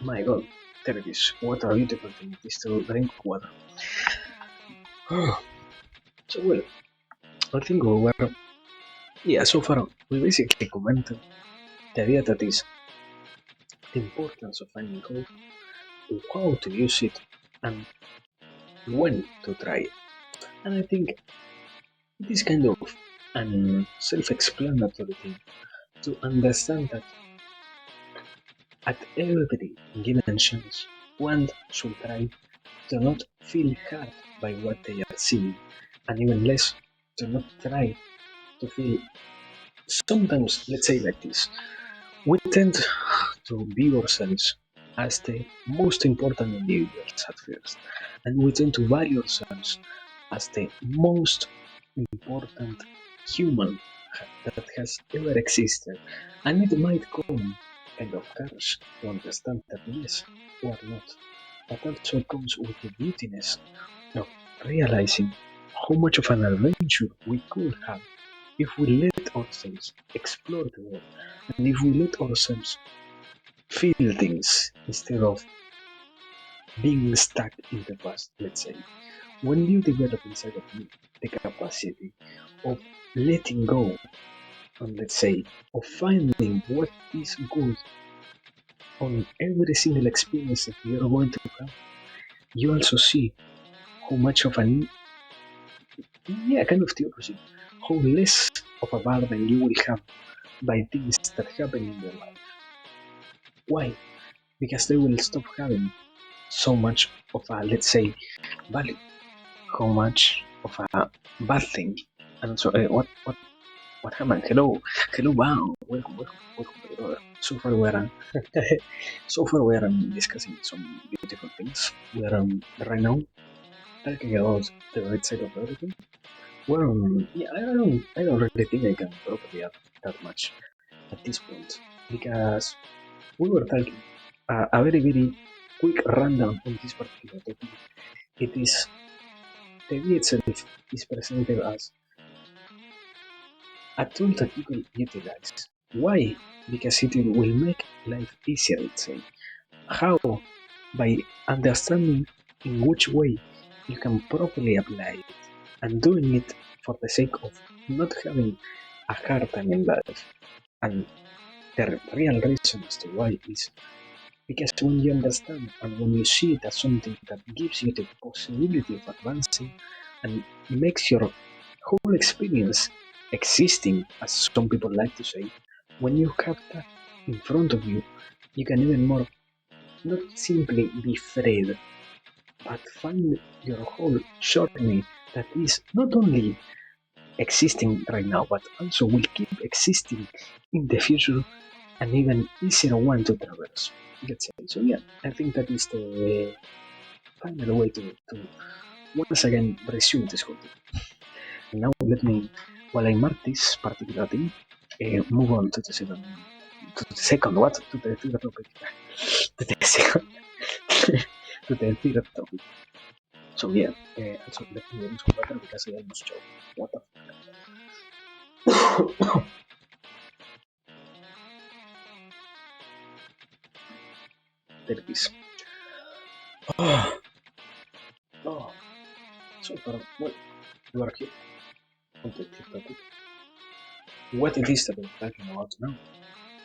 S1: My god, there it is. What a beautiful thing it is to drink water. So, well, I think we were. Yeah, so far we basically commented the idea that is the importance of finding hope, how to use it, and when to try it. And I think it is kind of an self-explanatory thing to understand that at every given chance, one should try to not feel hurt by what they are seeing, and even less to not try to feel. Sometimes, let's say like this, we tend to view ourselves as the most important individuals at first, and we tend to value ourselves as the most important human that has ever existed. And it might come kind of courage to understand that yes, we are not. But also comes with the beautiness of realizing how much of an adventure we could have if we let ourselves explore the world and if we let ourselves feel things instead of being stuck in the past, let's say. When you develop inside of you the capacity of letting go and let's say of finding what is good on every single experience that you're going to have, you also see how much of an yeah, kind of the opposite, how less of a burden you will have by things that happen in your life. Why? Because they will stop having so much of a let's say value, how much of a bad thing. And so what happened? Hello, wow, welcome, brother. So far we're so far we're discussing some beautiful things. We're right now talking about the right side of everything. Well, yeah, I don't really think I can probably add that much at this point because we were talking a very quick rundown on this particular topic. It is the idea itself is presented as a tool that you can utilize. Why? Because it will make life easier, let's say. How? By understanding in which way you can properly apply it and doing it for the sake of not having a hard time in life. And the real reason as to why is because when you understand and when you see it as something that gives you the possibility of advancing and makes your whole experience existing, as some people like to say, when you have that in front of you, you can even more not simply be freed, but find your whole journey that is not only existing right now, but also will keep existing in the future, an even easier one to traverse. Let's say. So yeah, I think that is the final way to once again resume this whole thing. And now let me, while I mark this particular thing, move on to the second what? To the third topic. To the second, to the third topic. So yeah, also let me drink some water because I almost choked. What the There it is. Oh, oh. So far, well, you are here on the third topic. What it is that we're talking about now?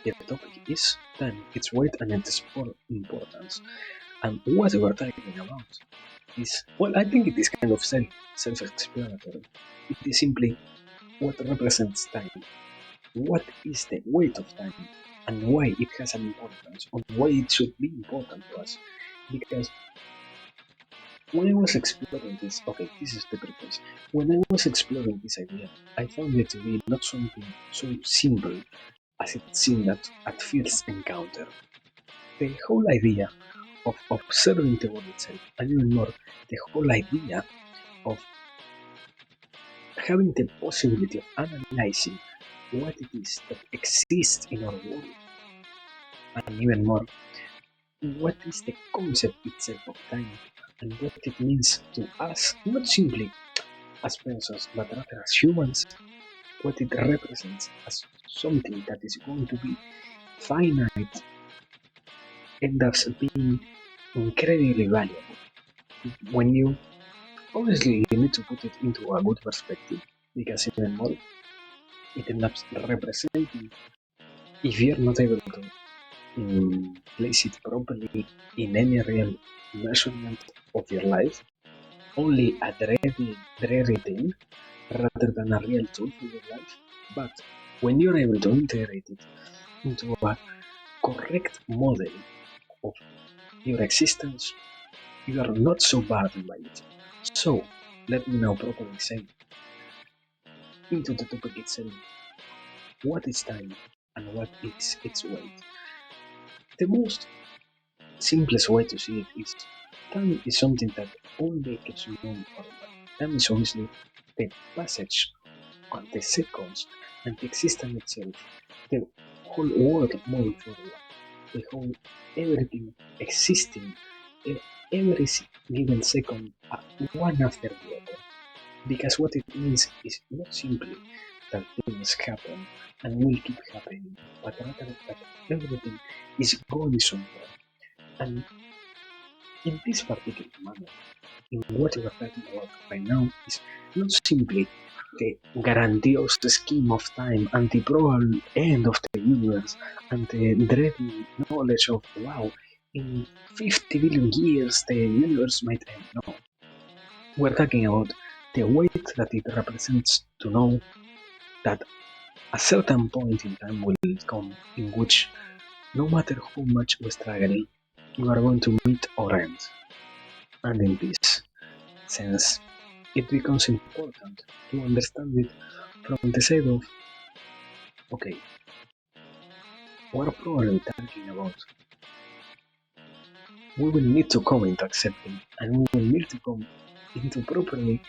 S1: The topic is then its weight and its importance. And what we're talking about is, well, I think it is kind of self-explanatory. It is simply what represents time. what is the weight of time and why it has an importance, or why it should be important to us. Because when I was exploring this, okay, this is the preface. When I was exploring this idea, I found it to be not something so simple as it seemed at first encounter. The whole idea of observing the world itself, and even more, the whole idea of having the possibility of analyzing what it is that exists in our world, and even more, what is the concept itself of time, and what it means to us, not simply as persons, but rather as humans, what it represents as something that is going to be finite, ends up being incredibly valuable. When you Obviously, you need to put it into a good perspective, because even more, it ends up representing, if you're not able to place it properly in any real measurement of your life, only a dreary thing rather than a real tool for your life. But when you're able to integrate it into a correct model of your existence, you are not so burdened by it. So, let me now properly say into the topic itself, what is time and what is its weight. The most simplest way to see it is time is something that only keeps moving forward. Time is obviously the passage on the seconds and the existence itself, the whole world moving forward, the whole everything existing, every given second, one after the other. Because what it means is not simply that things happen and will keep happening, but rather that everything is going somewhere. And in this particular manner, in what we are talking about right now is not simply the grandiose scheme of time and the probable end of the universe and the dreading knowledge of, wow, in 50 billion years the universe might end. No, we're talking about the weight that it represents to know that a certain point in time will come in which no matter how much we struggle, you are going to meet our end. And in this sense, it becomes important to understand it from the side of, okay, we're probably talking about, we will need to come into accepting, and we will need to come into properly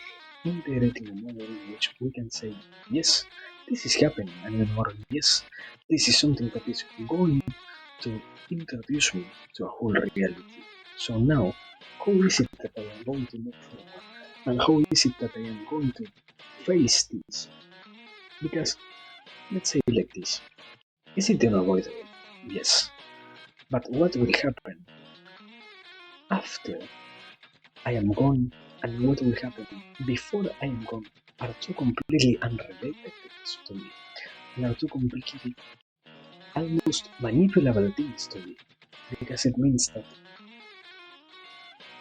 S1: integrating a model in which we can say, yes, this is happening, and then more, yes, this is something that is going to introduce me to a whole reality. So now, how is it that I am going to move forward? And how is it that I am going to face this? Because, let's say like this, is it unavoidable? Yes. But what will happen after I am gone and what will happen before I am gone are two completely unrelated things to me. And are two completely almost manipulable things to me. Because it means that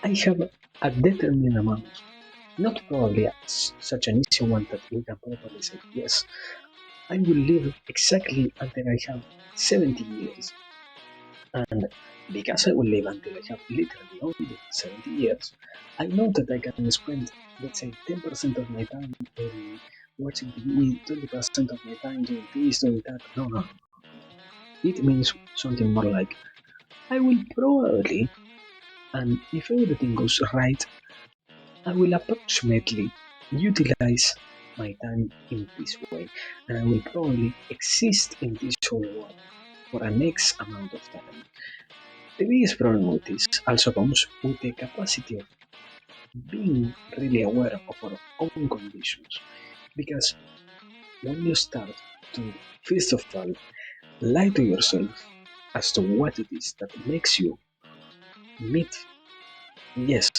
S1: I have a determined amount, not probably such an easy one that we can probably say, yes, I will live exactly until I have 70 years. And because I will live until I have literally only 70 years, I know that I can spend, let's say, 10% of my time watching TV, 20% of my time doing this, doing that. No, no, no. It means something more like, I will probably, and if everything goes right, I will approximately utilize my time in this way, and I will probably exist in this whole world for an X amount of time. The biggest problem with this also comes with the capacity of being really aware of our own conditions. Because when you start to, first of all, lie to yourself as to what it is that makes you meet, yes,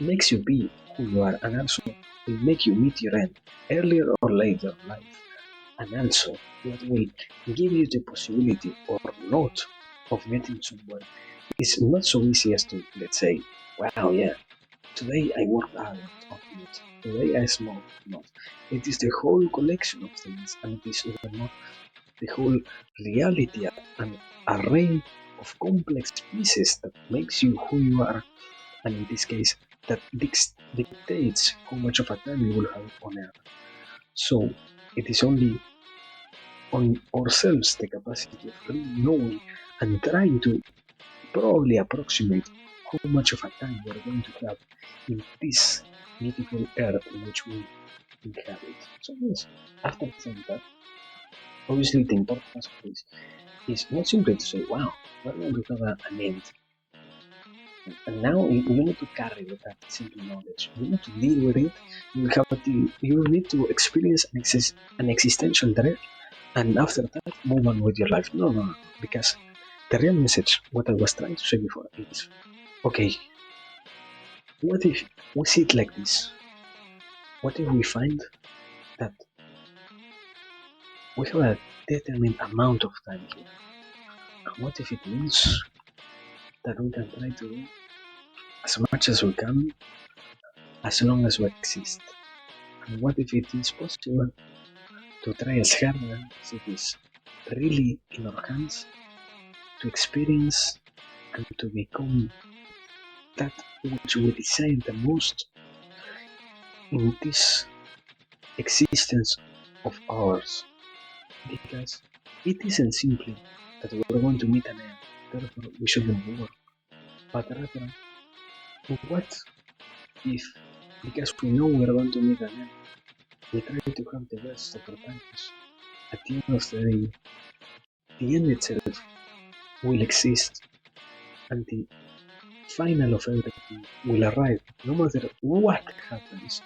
S1: makes you be who you are, and also will make you meet your end earlier or later in life, and also what will give you the possibility or not of getting somewhere. It's not so easy as to, let's say, wow, yeah, today I worked hard on it, today I smoked not. It is the whole collection of things, and it is even more the whole reality, an array of complex pieces that makes you who you are, and in this case, that dictates how much of a time you will have on Earth. So it is only on ourselves the capacity of really knowing and trying to probably approximate how much of a time we're going to have in this beautiful Earth in which we inhabit. So yes, after saying that, obviously the importance of this is not simply to say, wow, we're going to have an end. And now you need to carry with that simple knowledge. You need to deal with it. You need to experience an existential dread, and after that, move on with your life. No. Because the real message, what I was trying to say before, is okay. What if we see it like this? What if we find that we have a determined amount of time here? And what if it means that we can try to do as much as we can as long as we exist? And what if it is possible to try as hard as it is really in our hands to experience and to become that which we desire the most in this existence of ours? Because it isn't simply that we're going to meet an end, therefore we shouldn't work, but rather, what if, because we know we're going to meet an end, we try to have the best of our times? At the end of the day, the end itself will exist, and the final of everything will arrive, no matter what happens,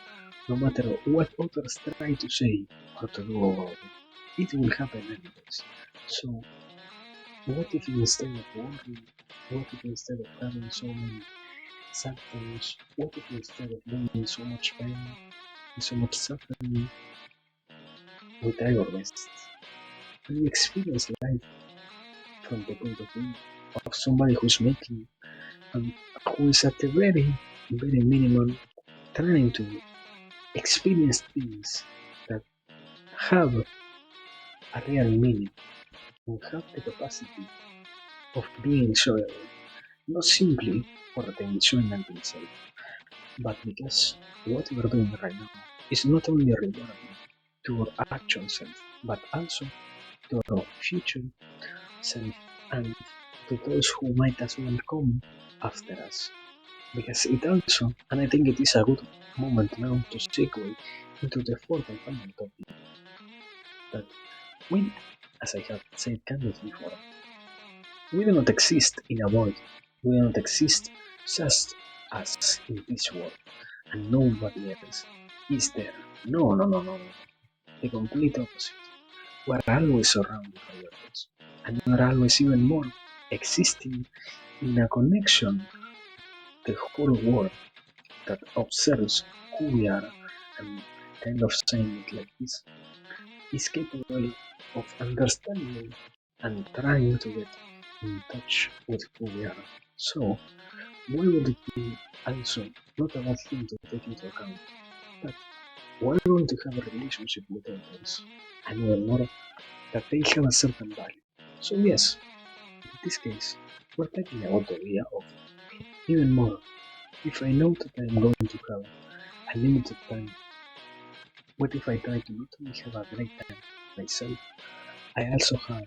S1: no matter what others try to say or to do about it. It will happen anyways. So, what if instead of worrying, what if instead of having so many sad things, what if instead of doing so much pain and so much suffering, we try our best and we experience life from the point of view of somebody who's making and who is at the very minimum trying to experience things that have a real meaning and have the capacity of being enjoyable, not simply for the enjoyment itself, but because what we're doing right now is not only rewarding to our actual self, but also to our future self and to those who might as well come after us. Because it also, and I think it is a good moment now to segue into the fourth and final topic, that we, as I have said countless before, we do not exist in a void. We do not exist just us in this world, and nobody else is there. No. The complete opposite. We are always surrounded by others, and we are always even more existing in a connection the whole world that observes who we are and kind of saying it like this is capable of understanding and trying to get in touch with who we are. So, why would it be also not a bad thing to take into account that we're going to have a relationship with others and even more that they have a certain value? So, yes, in this case, we're talking about the idea of even more. If I know that I'm going to have a limited time, what if I try to not only have a great time myself, I also have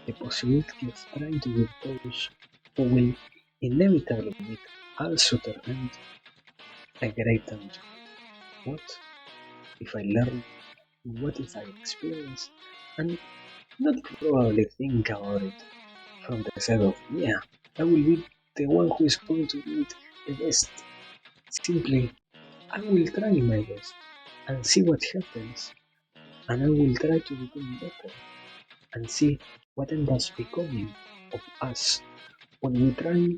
S1: the possibility of trying to get those who will inevitably meet also their end a great time to me. What if I learn? What if I experience? And not probably think about it from the side of, yeah, I will be the one who is going to do it the best. Simply, I will try my best and see what happens, and I will try to become better and see what ends up becoming of us when we try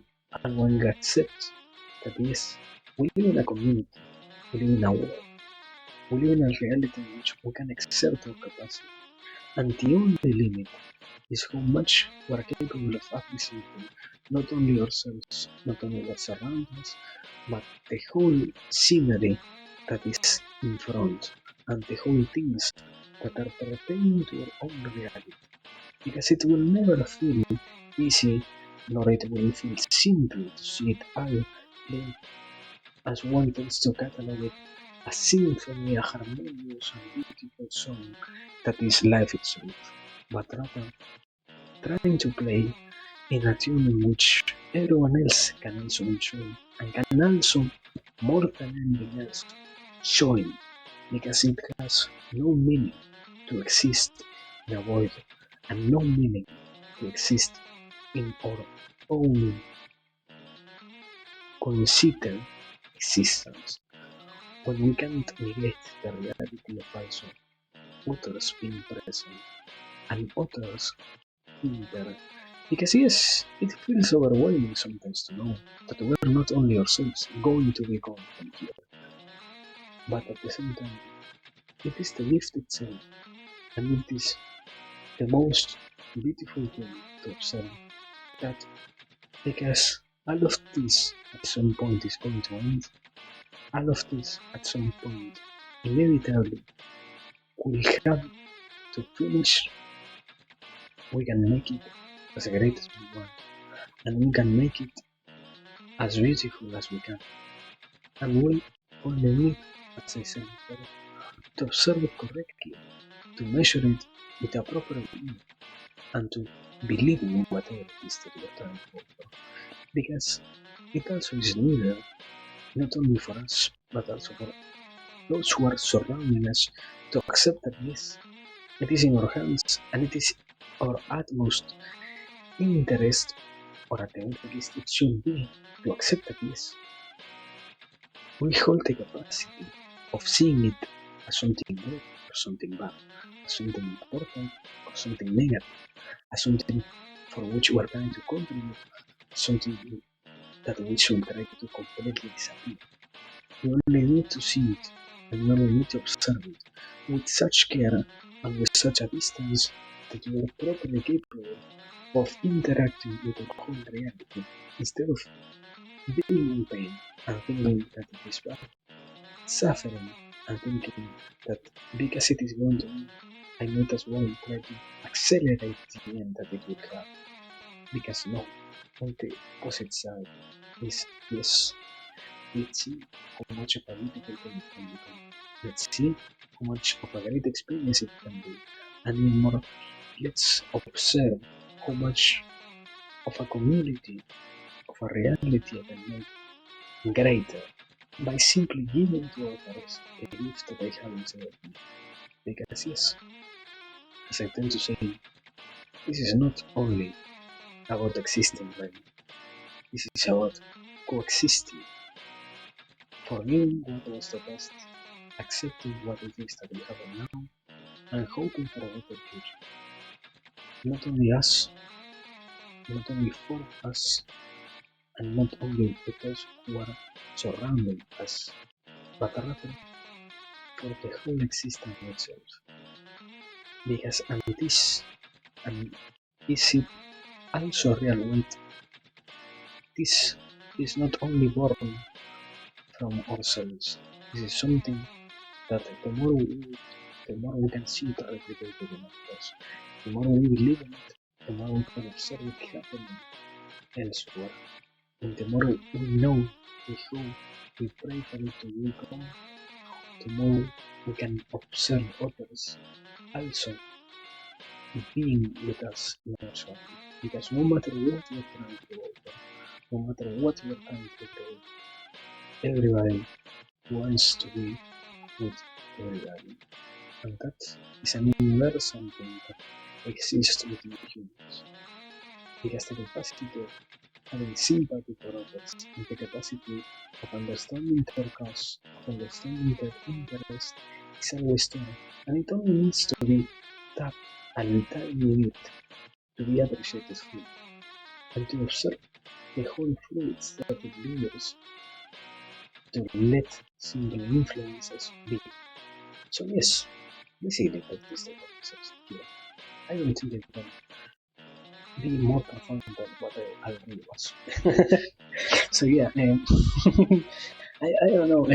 S1: and when we accept that yes, we live in a community, we live in a world, we live in a reality in which we can exert our capacity, and the only limit is how much we are capable of appreciating not only ourselves, not only what surrounds us, but the whole scenery that is in front and the whole things that are pertaining to our own reality. because it will never feel easy, nor it will feel simple to see it all play as one tends to catalog it a symphony, a harmonious and beautiful song that is life itself, but rather trying to play in a tune in which everyone else can also enjoy and can also, more than anything else, join because it has no meaning to exist in a void and no meaning to exist in our own considered existence when we can't negate the reality of also others being present and others being there. Because yes, it feels overwhelming sometimes to know that we're not only ourselves going to be gone from here, but at the same time, it is the gift itself, and it is the most beautiful thing to observe that because all of this at some point is going to end, all of this at some point inevitably will have to finish. We can make it as great as we want, and we can make it as beautiful as we can. And we only need, as I said before, to observe it correctly, to measure it with a proper view, and to believe in whatever it is that we are trying to offer. Because it also is needed, not only for us, but also for those who are surrounding us to accept that yes, it is in our hands and it is our utmost interest, or at the very least it should be, to accept that yes, we hold the capacity of seeing it as something good or something bad, as something important or something negative, as something for which we are trying to contribute, as something that we should try to completely disappear. We only need to see it and we only need to observe it with such care and with such a distance that we are properly capable of interacting with the whole reality instead of being in pain and thinking that it is bad, suffering and thinking that because it is going to end, I might as well try to accelerate the end that it will have. Because no, on the opposite side is yes, let's see how much of a beautiful thing it can become. Let's see how much of a great experience it can be. And even more, let's observe how much of a community, of a reality I can make greater by simply giving to others the gift that I have inside of me. Because yes, as I tend to say, this is not only about existing, but this is about coexisting, forgiving what was the past, accepting what it is that we have now, and hoping for a better future. Not only us, not only for us, and not only with those who are surrounding us, but rather for the whole existence itself. Because and is it also a real weight? This is not only born from ourselves. This is something that the more we do it, the more we can see it replicated in others. The more we believe in it, the more we can observe it happening elsewhere. And the more we know, we hope, we pray for it to be gone, the more we can observe others also being with us in our suffering. Because no matter what we're trying to offer, no matter what we're trying to do, everybody wants to be with everybody. And that is an universal thing that exists within humans. Because the capacity of having sympathy for others and the capacity of understanding their cause, of understanding their interest is always there. And it only needs to be tapped a tiny bit to be appreciated fully and to observe the whole fluids that it delivers to let simple influences be. So yes, basically that is the concept here. I don't think it can be more profound than what I already was. So yeah, I don't know.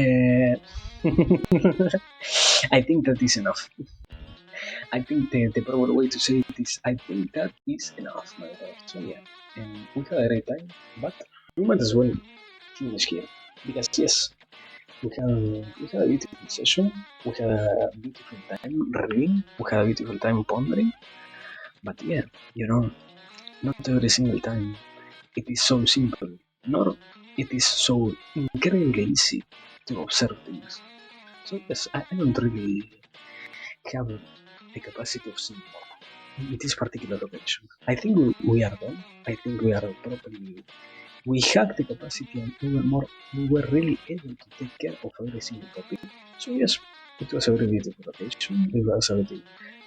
S1: I think that is enough. I think the proper way to say it is, I think that is enough, my brother. So yeah, and we had a great time, but we might as well finish here because yes, we had a beautiful session, we had a beautiful time reading, we had a beautiful time pondering, but yeah, you know, not every single time it is so simple, nor it is so incredibly easy to observe things. So yes, I don't really have the capacity of seeing more in this particular occasion. I think we are done. I think we are properly. We have the capacity and we were really able to take care of every single topic. So yes, it was a very beautiful occasion. It was a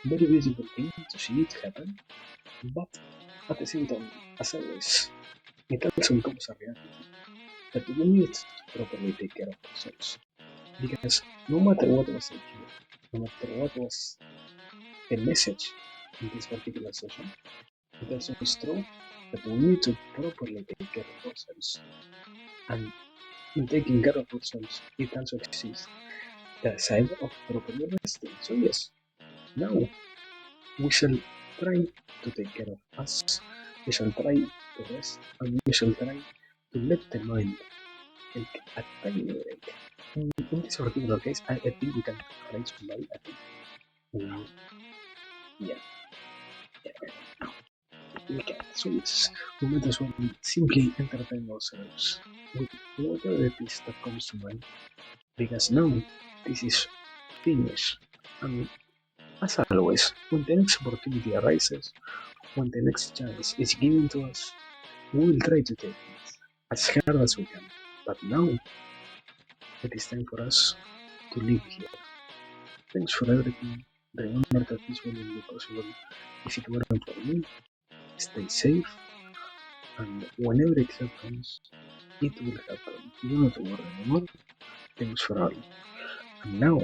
S1: very beautiful thing to see it happen. But at the same time, as always, it also becomes a reality that we need to properly take care of ourselves. Because no matter what was said here, no matter what was the message in this particular session, it also is true that we need to properly take care of ourselves. And in taking care of ourselves, it also exists the side of properly resting. So yes, now we shall try to take care of us. We shall try to rest, and we shall try to let the mind take a tiny break. In this particular case, I think we can raise somebody. I think we, yeah, yeah, we can. So it's we might as well simply entertain ourselves with whatever it is that comes to mind. Because now this is finished. And as always, when the next opportunity arises, when the next chance is given to us, we will try to take it as hard as we can. But now it is time for us to leave here. Thanks for everything. Remember that this wouldn't be possible if it weren't for me. Stay safe, and whenever it happens, it will happen. Do not worry anymore. Thanks for all. And now